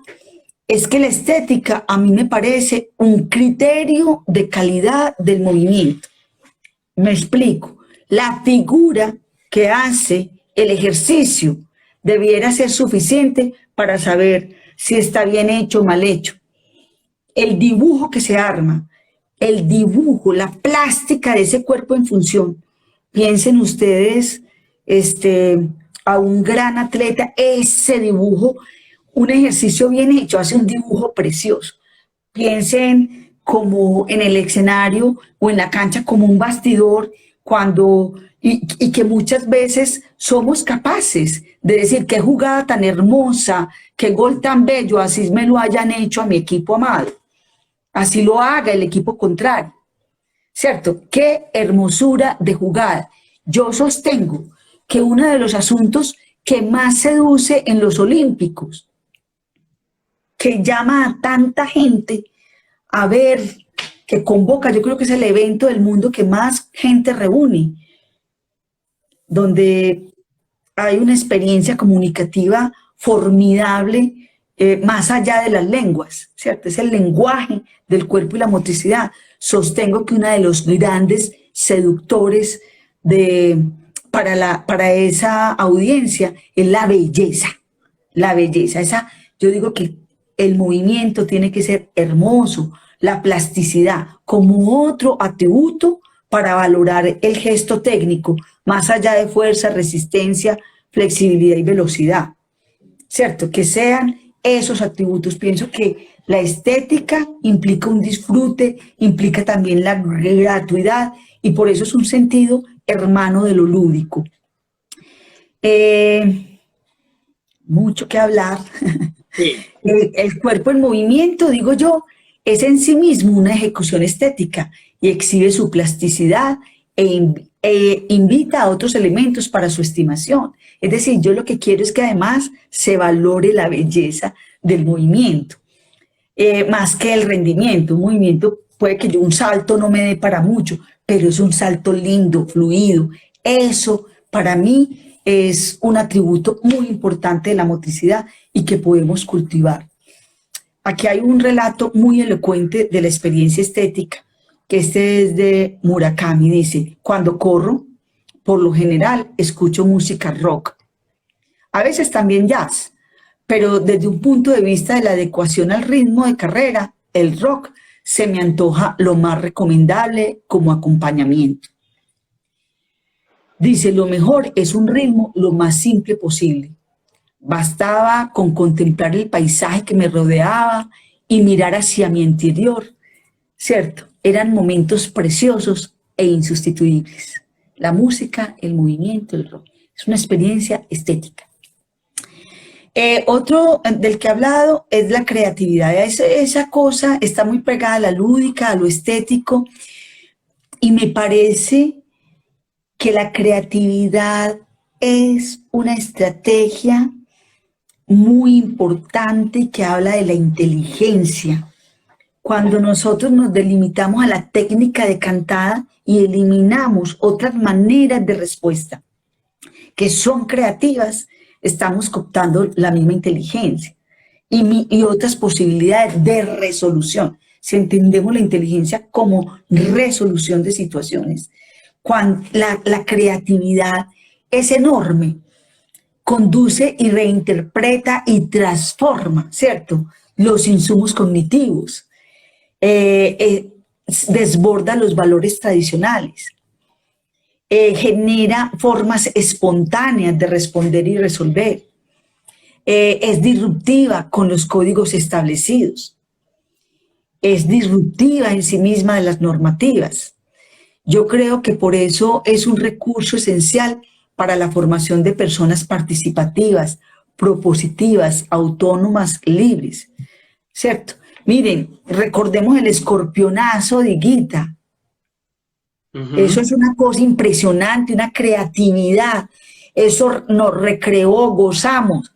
es que la estética a mí me parece un criterio de calidad del movimiento. Me explico. La figura que hace el ejercicio debiera ser suficiente para saber si está bien hecho o mal hecho. El dibujo que se arma, el dibujo, la plástica de ese cuerpo en función. Piensen ustedes a un gran atleta, ese dibujo, un ejercicio bien hecho, hace un dibujo precioso. Piensen como en el escenario o en la cancha como un bastidor, y que muchas veces somos capaces de decir qué jugada tan hermosa, qué gol tan bello, así me lo hayan hecho a mi equipo amado, así lo haga el equipo contrario, ¿cierto? Qué hermosura de jugada. Yo sostengo que uno de los asuntos que más seduce en los olímpicos, que llama a tanta gente a ver, que convoca, yo creo que es el evento del mundo que más gente reúne, donde hay una experiencia comunicativa formidable, más allá de las lenguas, ¿cierto? Es el lenguaje del cuerpo y la motricidad. Sostengo que uno de los grandes seductores para esa audiencia es la belleza. La belleza, yo digo que el movimiento tiene que ser hermoso, la plasticidad como otro atributo para valorar el gesto técnico, más allá de fuerza, resistencia, flexibilidad y velocidad, ¿cierto? Que sean esos atributos. Pienso que la estética implica un disfrute, implica también la gratuidad, y por eso es un sentido hermano de lo lúdico. Mucho que hablar. Sí. El cuerpo en movimiento, digo yo, es en sí mismo una ejecución estética y exhibe su plasticidad e invita a otros elementos para su estimación. Es decir, yo lo que quiero es que además se valore la belleza del movimiento, más que el rendimiento. Un movimiento puede que un salto no me dé para mucho, pero es un salto lindo, fluido. Eso para mí es un atributo muy importante de la motricidad y que podemos cultivar. Aquí hay un relato muy elocuente de la experiencia estética, que es de Murakami. Dice: cuando corro, por lo general escucho música rock, a veces también jazz, pero desde un punto de vista de la adecuación al ritmo de carrera, el rock se me antoja lo más recomendable como acompañamiento. Dice: lo mejor es un ritmo lo más simple posible. Bastaba con contemplar el paisaje que me rodeaba y mirar hacia mi interior, ¿cierto? Eran momentos preciosos e insustituibles. La música, el movimiento, el rock. Es una experiencia estética. Otro del que he hablado es la creatividad. Esa cosa está muy pegada a la lúdica, a lo estético, y me parece que la creatividad es una estrategia muy importante que habla de la inteligencia. Cuando nosotros nos delimitamos a la técnica de cantada y eliminamos otras maneras de respuesta que son creativas, estamos cooptando la misma inteligencia y otras posibilidades de resolución. Si entendemos la inteligencia como resolución de situaciones, cuando la creatividad es enorme, conduce y reinterpreta y transforma, ¿cierto? los insumos cognitivos, desborda los valores tradicionales, genera formas espontáneas de responder y resolver, es disruptiva con los códigos establecidos, es disruptiva en sí misma de las normativas. Yo creo que por eso es un recurso esencial para la formación de personas participativas, propositivas, autónomas, libres, ¿cierto? Miren, recordemos el escorpionazo de Gita. Eso es una cosa impresionante, una creatividad. Eso nos recreó, gozamos.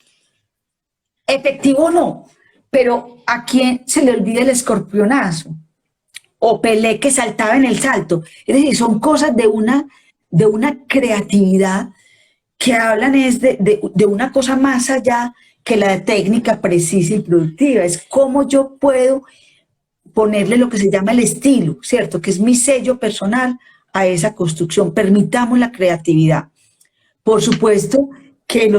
Efectivo no, pero ¿a quién se le olvida el escorpionazo? O Pelé que saltaba en el salto. Es decir, son cosas de una creatividad que hablan es de una cosa más allá que la técnica precisa y productiva. Es cómo yo puedo ponerle lo que se llama el estilo, ¿cierto? Que es mi sello personal a esa construcción. Permitamos la creatividad. Por supuesto que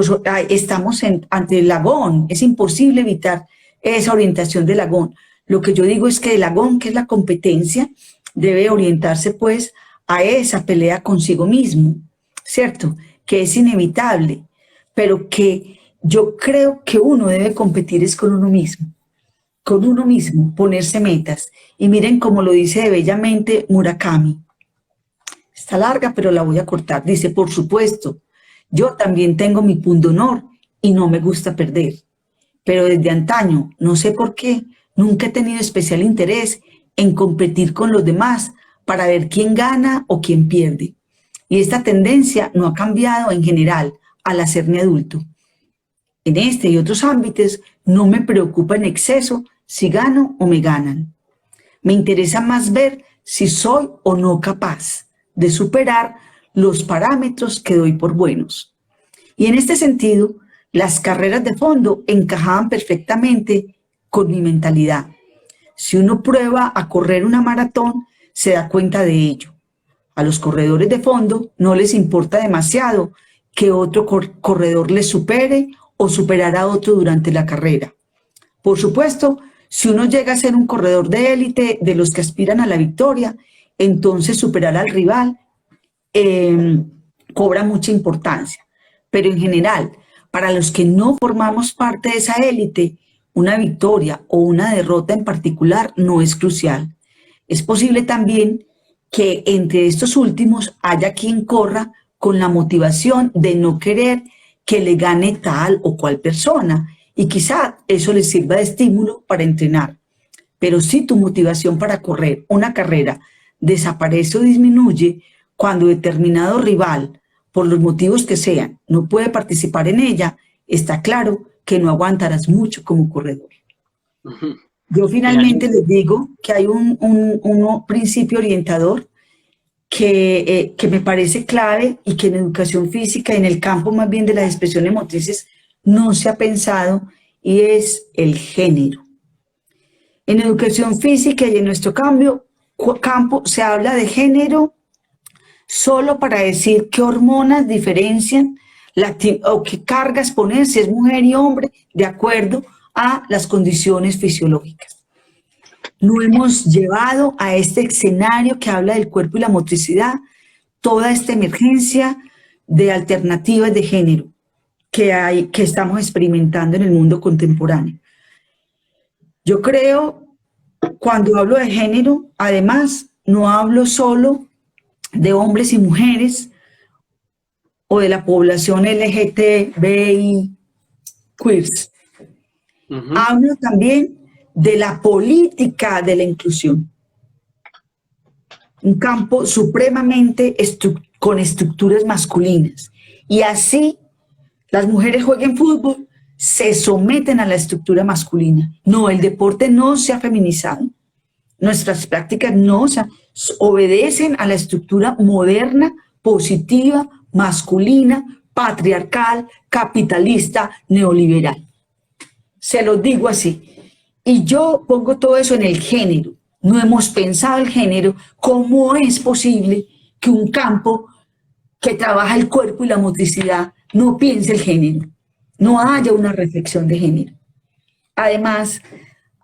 estamos ante el Lagón. Es imposible evitar esa orientación del Lagón. Lo que yo digo es que el Lagón, que es la competencia, debe orientarse pues a esa pelea consigo mismo, ¿cierto? Que es inevitable, pero que yo creo que uno debe competir es con uno mismo, ponerse metas. Y miren cómo lo dice bellamente Murakami. Está larga, pero la voy a cortar. Dice, por supuesto, yo también tengo mi pundonor y no me gusta perder. Pero desde antaño, no sé por qué, nunca he tenido especial interés en competir con los demás para ver quién gana o quién pierde. Y esta tendencia no ha cambiado en general al hacerme adulto. En este y otros ámbitos no me preocupa en exceso si gano o me ganan. Me interesa más ver si soy o no capaz de superar los parámetros que doy por buenos. Y en este sentido, las carreras de fondo encajaban perfectamente con mi mentalidad. Si uno prueba a correr una maratón, se da cuenta de ello. A los corredores de fondo no les importa demasiado que otro corredor les supere o superar a otro durante la carrera. Por supuesto, si uno llega a ser un corredor de élite de los que aspiran a la victoria, entonces superar al rival cobra mucha importancia. Pero en general, para los que no formamos parte de esa élite, una victoria o una derrota en particular no es crucial. Es posible también que entre estos últimos haya quien corra con la motivación de no querer que le gane tal o cual persona, y quizá eso le sirva de estímulo para entrenar. Pero si tu motivación para correr una carrera desaparece o disminuye cuando determinado rival, por los motivos que sean, no puede participar en ella, está claro que no aguantarás mucho como corredor. Yo finalmente les digo que hay un principio orientador que me parece clave y que en educación física, en el campo más bien de las expresiones motrices, no se ha pensado, y es el género. En educación física y en nuestro campo se habla de género solo para decir qué hormonas diferencian o qué cargas poner si es mujer y hombre de acuerdo a las condiciones fisiológicas. No hemos llevado a este escenario que habla del cuerpo y la motricidad toda esta emergencia de alternativas de género que estamos experimentando en el mundo contemporáneo. Yo creo, cuando hablo de género, además, no hablo solo de hombres y mujeres o de la población LGTBI queers. Hablo también de la política de la inclusión. Un campo supremamente con estructuras masculinas. Y así las mujeres jueguen fútbol, se someten a la estructura masculina. No, el deporte no se ha feminizado. Nuestras prácticas no obedecen a la estructura moderna, positiva, masculina, patriarcal, capitalista, neoliberal. Se los digo así. Y yo pongo todo eso en el género. No hemos pensado el género. ¿Cómo es posible que un campo que trabaja el cuerpo y la motricidad no piense el género? No haya una reflexión de género. Además,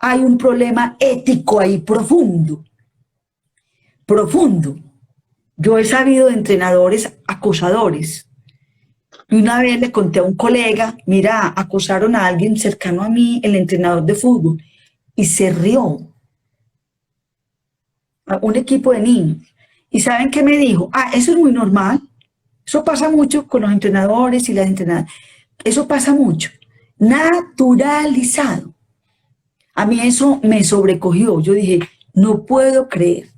hay un problema ético ahí profundo, profundo. Yo he sabido de entrenadores acosadores. Y una vez le conté a un colega, mira, acosaron a alguien cercano a mí, el entrenador de fútbol, y se rió. A un equipo de niños. ¿Y saben qué me dijo? Ah, eso es muy normal. Eso pasa mucho con los entrenadores y las entrenadoras. Eso pasa mucho. Naturalizado. A mí eso me sobrecogió. Yo dije, no puedo creer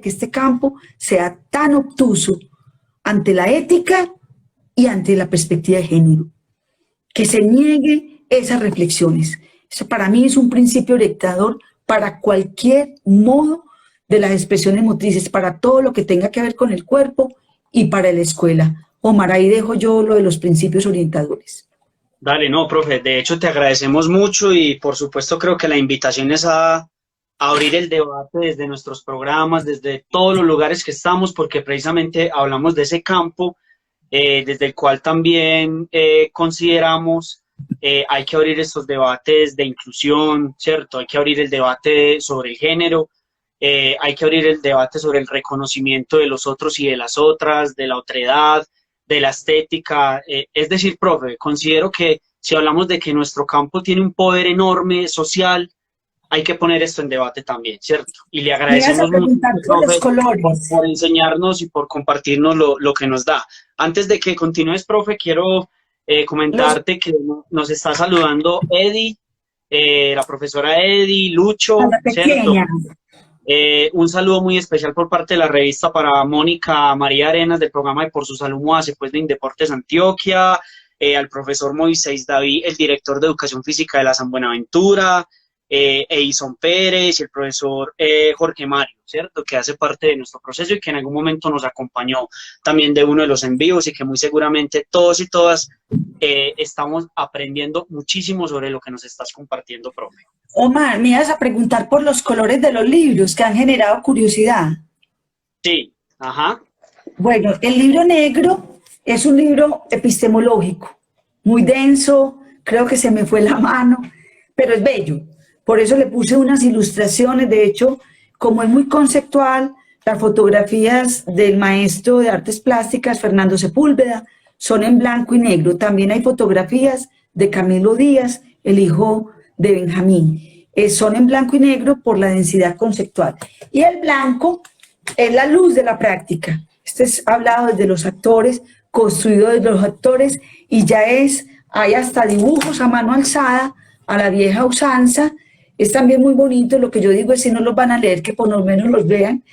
que este campo sea tan obtuso ante la ética y ante la perspectiva de género, que se niegue esas reflexiones. Eso para mí es un principio orientador para cualquier modo de las expresiones motrices, para todo lo que tenga que ver con el cuerpo y para la escuela. Omar, ahí dejo yo lo de los principios orientadores. Dale, no, profe, de hecho te agradecemos mucho y por supuesto creo que la invitación es a abrir el debate desde nuestros programas, desde todos los lugares que estamos, porque precisamente hablamos de ese campo desde el cual también consideramos hay que abrir estos debates de inclusión, ¿cierto? Hay que abrir el debate sobre el género, hay que abrir el debate sobre el reconocimiento de los otros y de las otras, de la otredad, de la estética. Es decir, profe, considero que si hablamos de que nuestro campo tiene un poder enorme social, hay que poner esto en debate también, ¿cierto? Y le agradecemos mucho, profe, por enseñarnos y por compartirnos lo que nos da. Antes de que continúes, profe, quiero comentarte que nos está saludando Eddie, la profesora Eddie, Lucho, ¿cierto? Un saludo muy especial por parte de la revista para Mónica María Arenas del programa de Por su Salud Moase, pues de Indeportes Antioquia, al profesor Moisés David, el director de Educación Física de la San Buenaventura, Eison Pérez y el profesor Jorge Mario, ¿cierto? Que hace parte de nuestro proceso y que en algún momento nos acompañó también de uno de los envíos y que muy seguramente todos y todas estamos aprendiendo muchísimo sobre lo que nos estás compartiendo, profe. Omar, me ibas a preguntar por los colores de los libros que han generado curiosidad. Sí, ajá. Bueno, el libro negro es un libro epistemológico, muy denso, creo que se me fue la mano, pero es bello. Por eso le puse unas ilustraciones, de hecho, como es muy conceptual, las fotografías del maestro de artes plásticas, Fernando Sepúlveda, son en blanco y negro. También hay fotografías de Camilo Díaz, el hijo de Benjamín. Son en blanco y negro por la densidad conceptual. Y el blanco es la luz de la práctica. Este es hablado desde los actores, construido desde los actores, y ya hay hasta dibujos a mano alzada, a la vieja usanza. Es también muy bonito, lo que yo digo es si no los van a leer, que por lo menos los vean.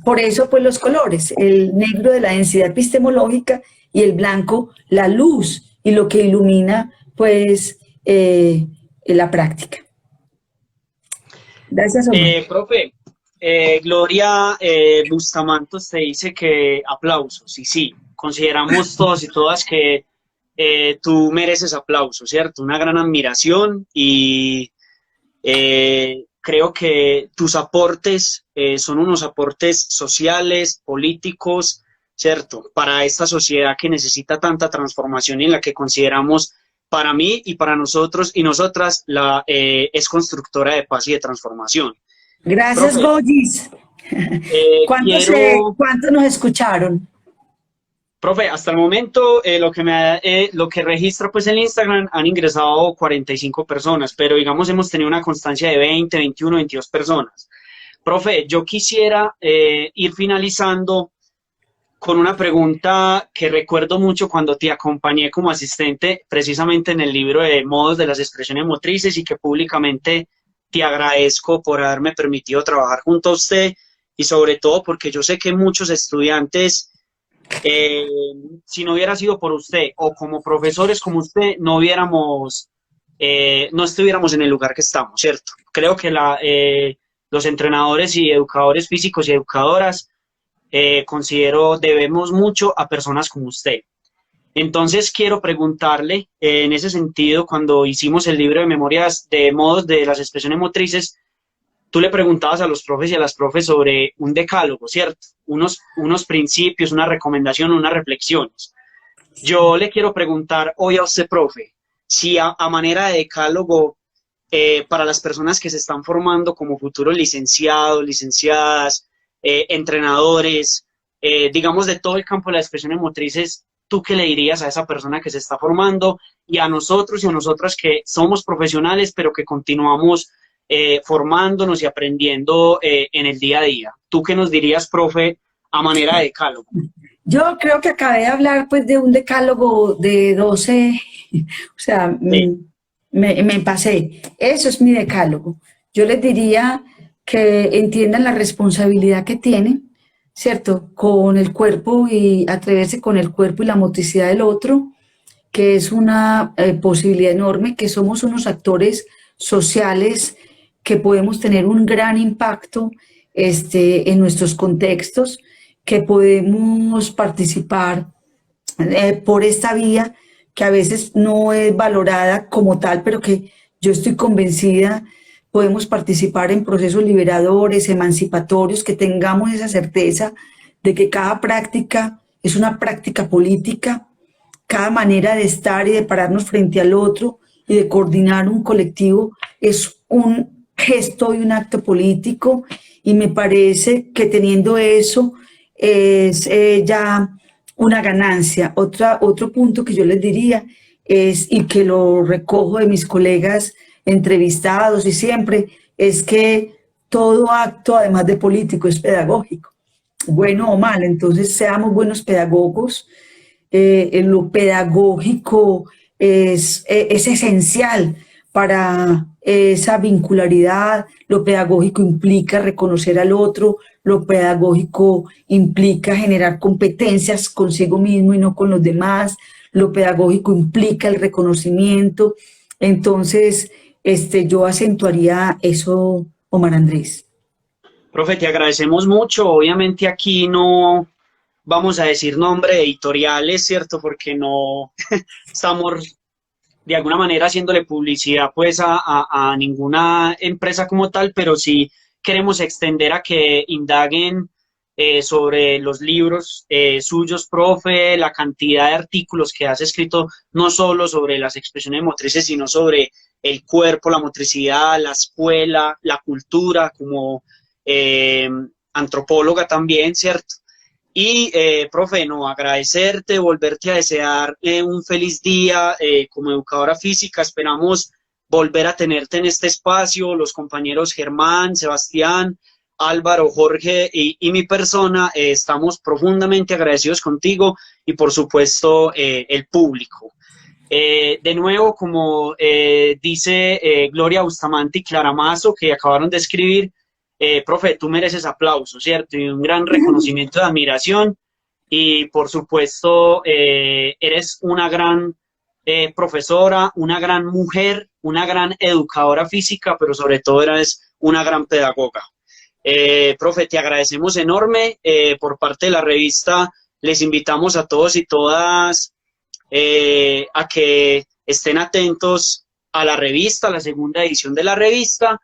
Por eso, pues los colores, el negro de la densidad epistemológica y el blanco, la luz y lo que ilumina, pues, la práctica. Gracias, Omar. Profe, Gloria Bustamantos te dice que aplausos, y sí, consideramos todos y todas que tú mereces aplausos, ¿cierto? Una gran admiración y creo que tus aportes son unos aportes sociales, políticos, ¿cierto? Para esta sociedad que necesita tanta transformación y en la que consideramos, para mí y para nosotros y nosotras, es constructora de paz y de transformación. Gracias, profe, Goyis. ¿Cuántos nos escucharon? Profe, hasta el momento lo que registra pues el Instagram han ingresado 45 personas, pero digamos hemos tenido una constancia de 20, 21, 22 personas. Profe, yo quisiera ir finalizando con una pregunta que recuerdo mucho cuando te acompañé como asistente precisamente en el libro de Modos de las Expresiones Motrices y que públicamente te agradezco por haberme permitido trabajar junto a usted y sobre todo porque yo sé que muchos estudiantes, si no hubiera sido por usted o como profesores como usted, no estuviéramos en el lugar que estamos, ¿cierto? Creo que los entrenadores y educadores físicos y educadoras considero debemos mucho a personas como usted. Entonces quiero preguntarle, en ese sentido, cuando hicimos el libro de memorias de modos de las expresiones motrices, tú le preguntabas a los profes y a las profes sobre un decálogo, ¿cierto? Unos principios, una recomendación, unas reflexiones. Yo le quiero preguntar hoy a usted, profe, si a manera de decálogo, para las personas que se están formando como futuros licenciados, licenciadas, entrenadores, digamos de todo el campo de las expresiones motrices, ¿tú qué le dirías a esa persona que se está formando y a nosotros y a nosotras que somos profesionales pero que continuamos formándonos y aprendiendo en el día a día? ¿Tú qué nos dirías, profe, a manera de decálogo? Yo creo que acabé de hablar pues de un decálogo de 12, o sea, Sí, me pasé. Eso es mi decálogo. Yo les diría que entiendan la responsabilidad que tienen, ¿cierto? Con el cuerpo y atreverse con el cuerpo y la motricidad del otro, que es una posibilidad enorme, que somos unos actores sociales que podemos tener un gran impacto en nuestros contextos, que podemos participar por esta vía que a veces no es valorada como tal, pero que yo estoy convencida podemos participar en procesos liberadores, emancipatorios, que tengamos esa certeza de que cada práctica es una práctica política, cada manera de estar y de pararnos frente al otro y de coordinar un colectivo es un gesto y un acto político, y me parece que teniendo eso es ya una ganancia. Otro punto que yo les diría es, y que lo recojo de mis colegas entrevistados y siempre, es que todo acto, además de político, es pedagógico, bueno o mal. Entonces, seamos buenos pedagogos. En lo pedagógico es esencial para esa vincularidad. Lo pedagógico implica reconocer al otro, lo pedagógico implica generar competencias consigo mismo y no con los demás, lo pedagógico implica el reconocimiento. Entonces, yo acentuaría eso, Omar Andrés. profe, te agradecemos mucho. Obviamente aquí no vamos a decir nombre de editoriales, ¿cierto? Porque no estamos de alguna manera haciéndole publicidad pues a ninguna empresa como tal, pero sí queremos extender a que indaguen sobre los libros suyos, profe, la cantidad de artículos que has escrito, no solo sobre las expresiones motrices, sino sobre el cuerpo, la motricidad, la escuela, la cultura, como eh, antropóloga también, ¿cierto? Y, profe, no, agradecerte, volverte a desear un feliz día como educadora física. Esperamos volver a tenerte en este espacio, los compañeros Germán, Sebastián, Álvaro, Jorge y mi persona. Estamos profundamente agradecidos contigo y, por supuesto, el público. De nuevo, como dice Gloria Bustamante y Clara Mazo, que acabaron de escribir, profe, tú mereces aplausos, ¿cierto? Y un gran reconocimiento de admiración. Y por supuesto, eres una gran profesora, una gran mujer, una gran educadora física, pero sobre todo eres una gran pedagoga. Profe, te agradecemos enorme. Por parte de la revista, les invitamos a todos y todas a que estén atentos a la revista, a la segunda edición de la revista,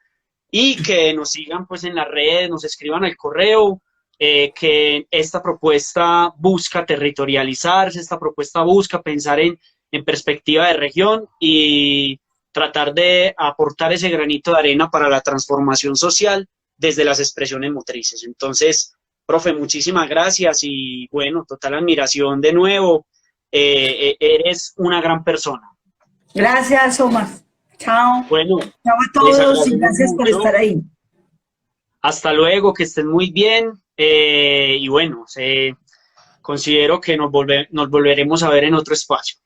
y que nos sigan pues en las redes, nos escriban al correo, que esta propuesta busca territorializarse, esta propuesta busca pensar en perspectiva de región y tratar de aportar ese granito de arena para la transformación social desde las expresiones motrices. Entonces, profe, muchísimas gracias y bueno, total admiración de nuevo. Eres una gran persona. Gracias, Omar. Chao. Bueno, Chao a les todos y agradecemos gracias por mucho. estar ahí. Hasta luego, que estén muy bien. Y bueno, considero que nos volveremos a ver en otro espacio.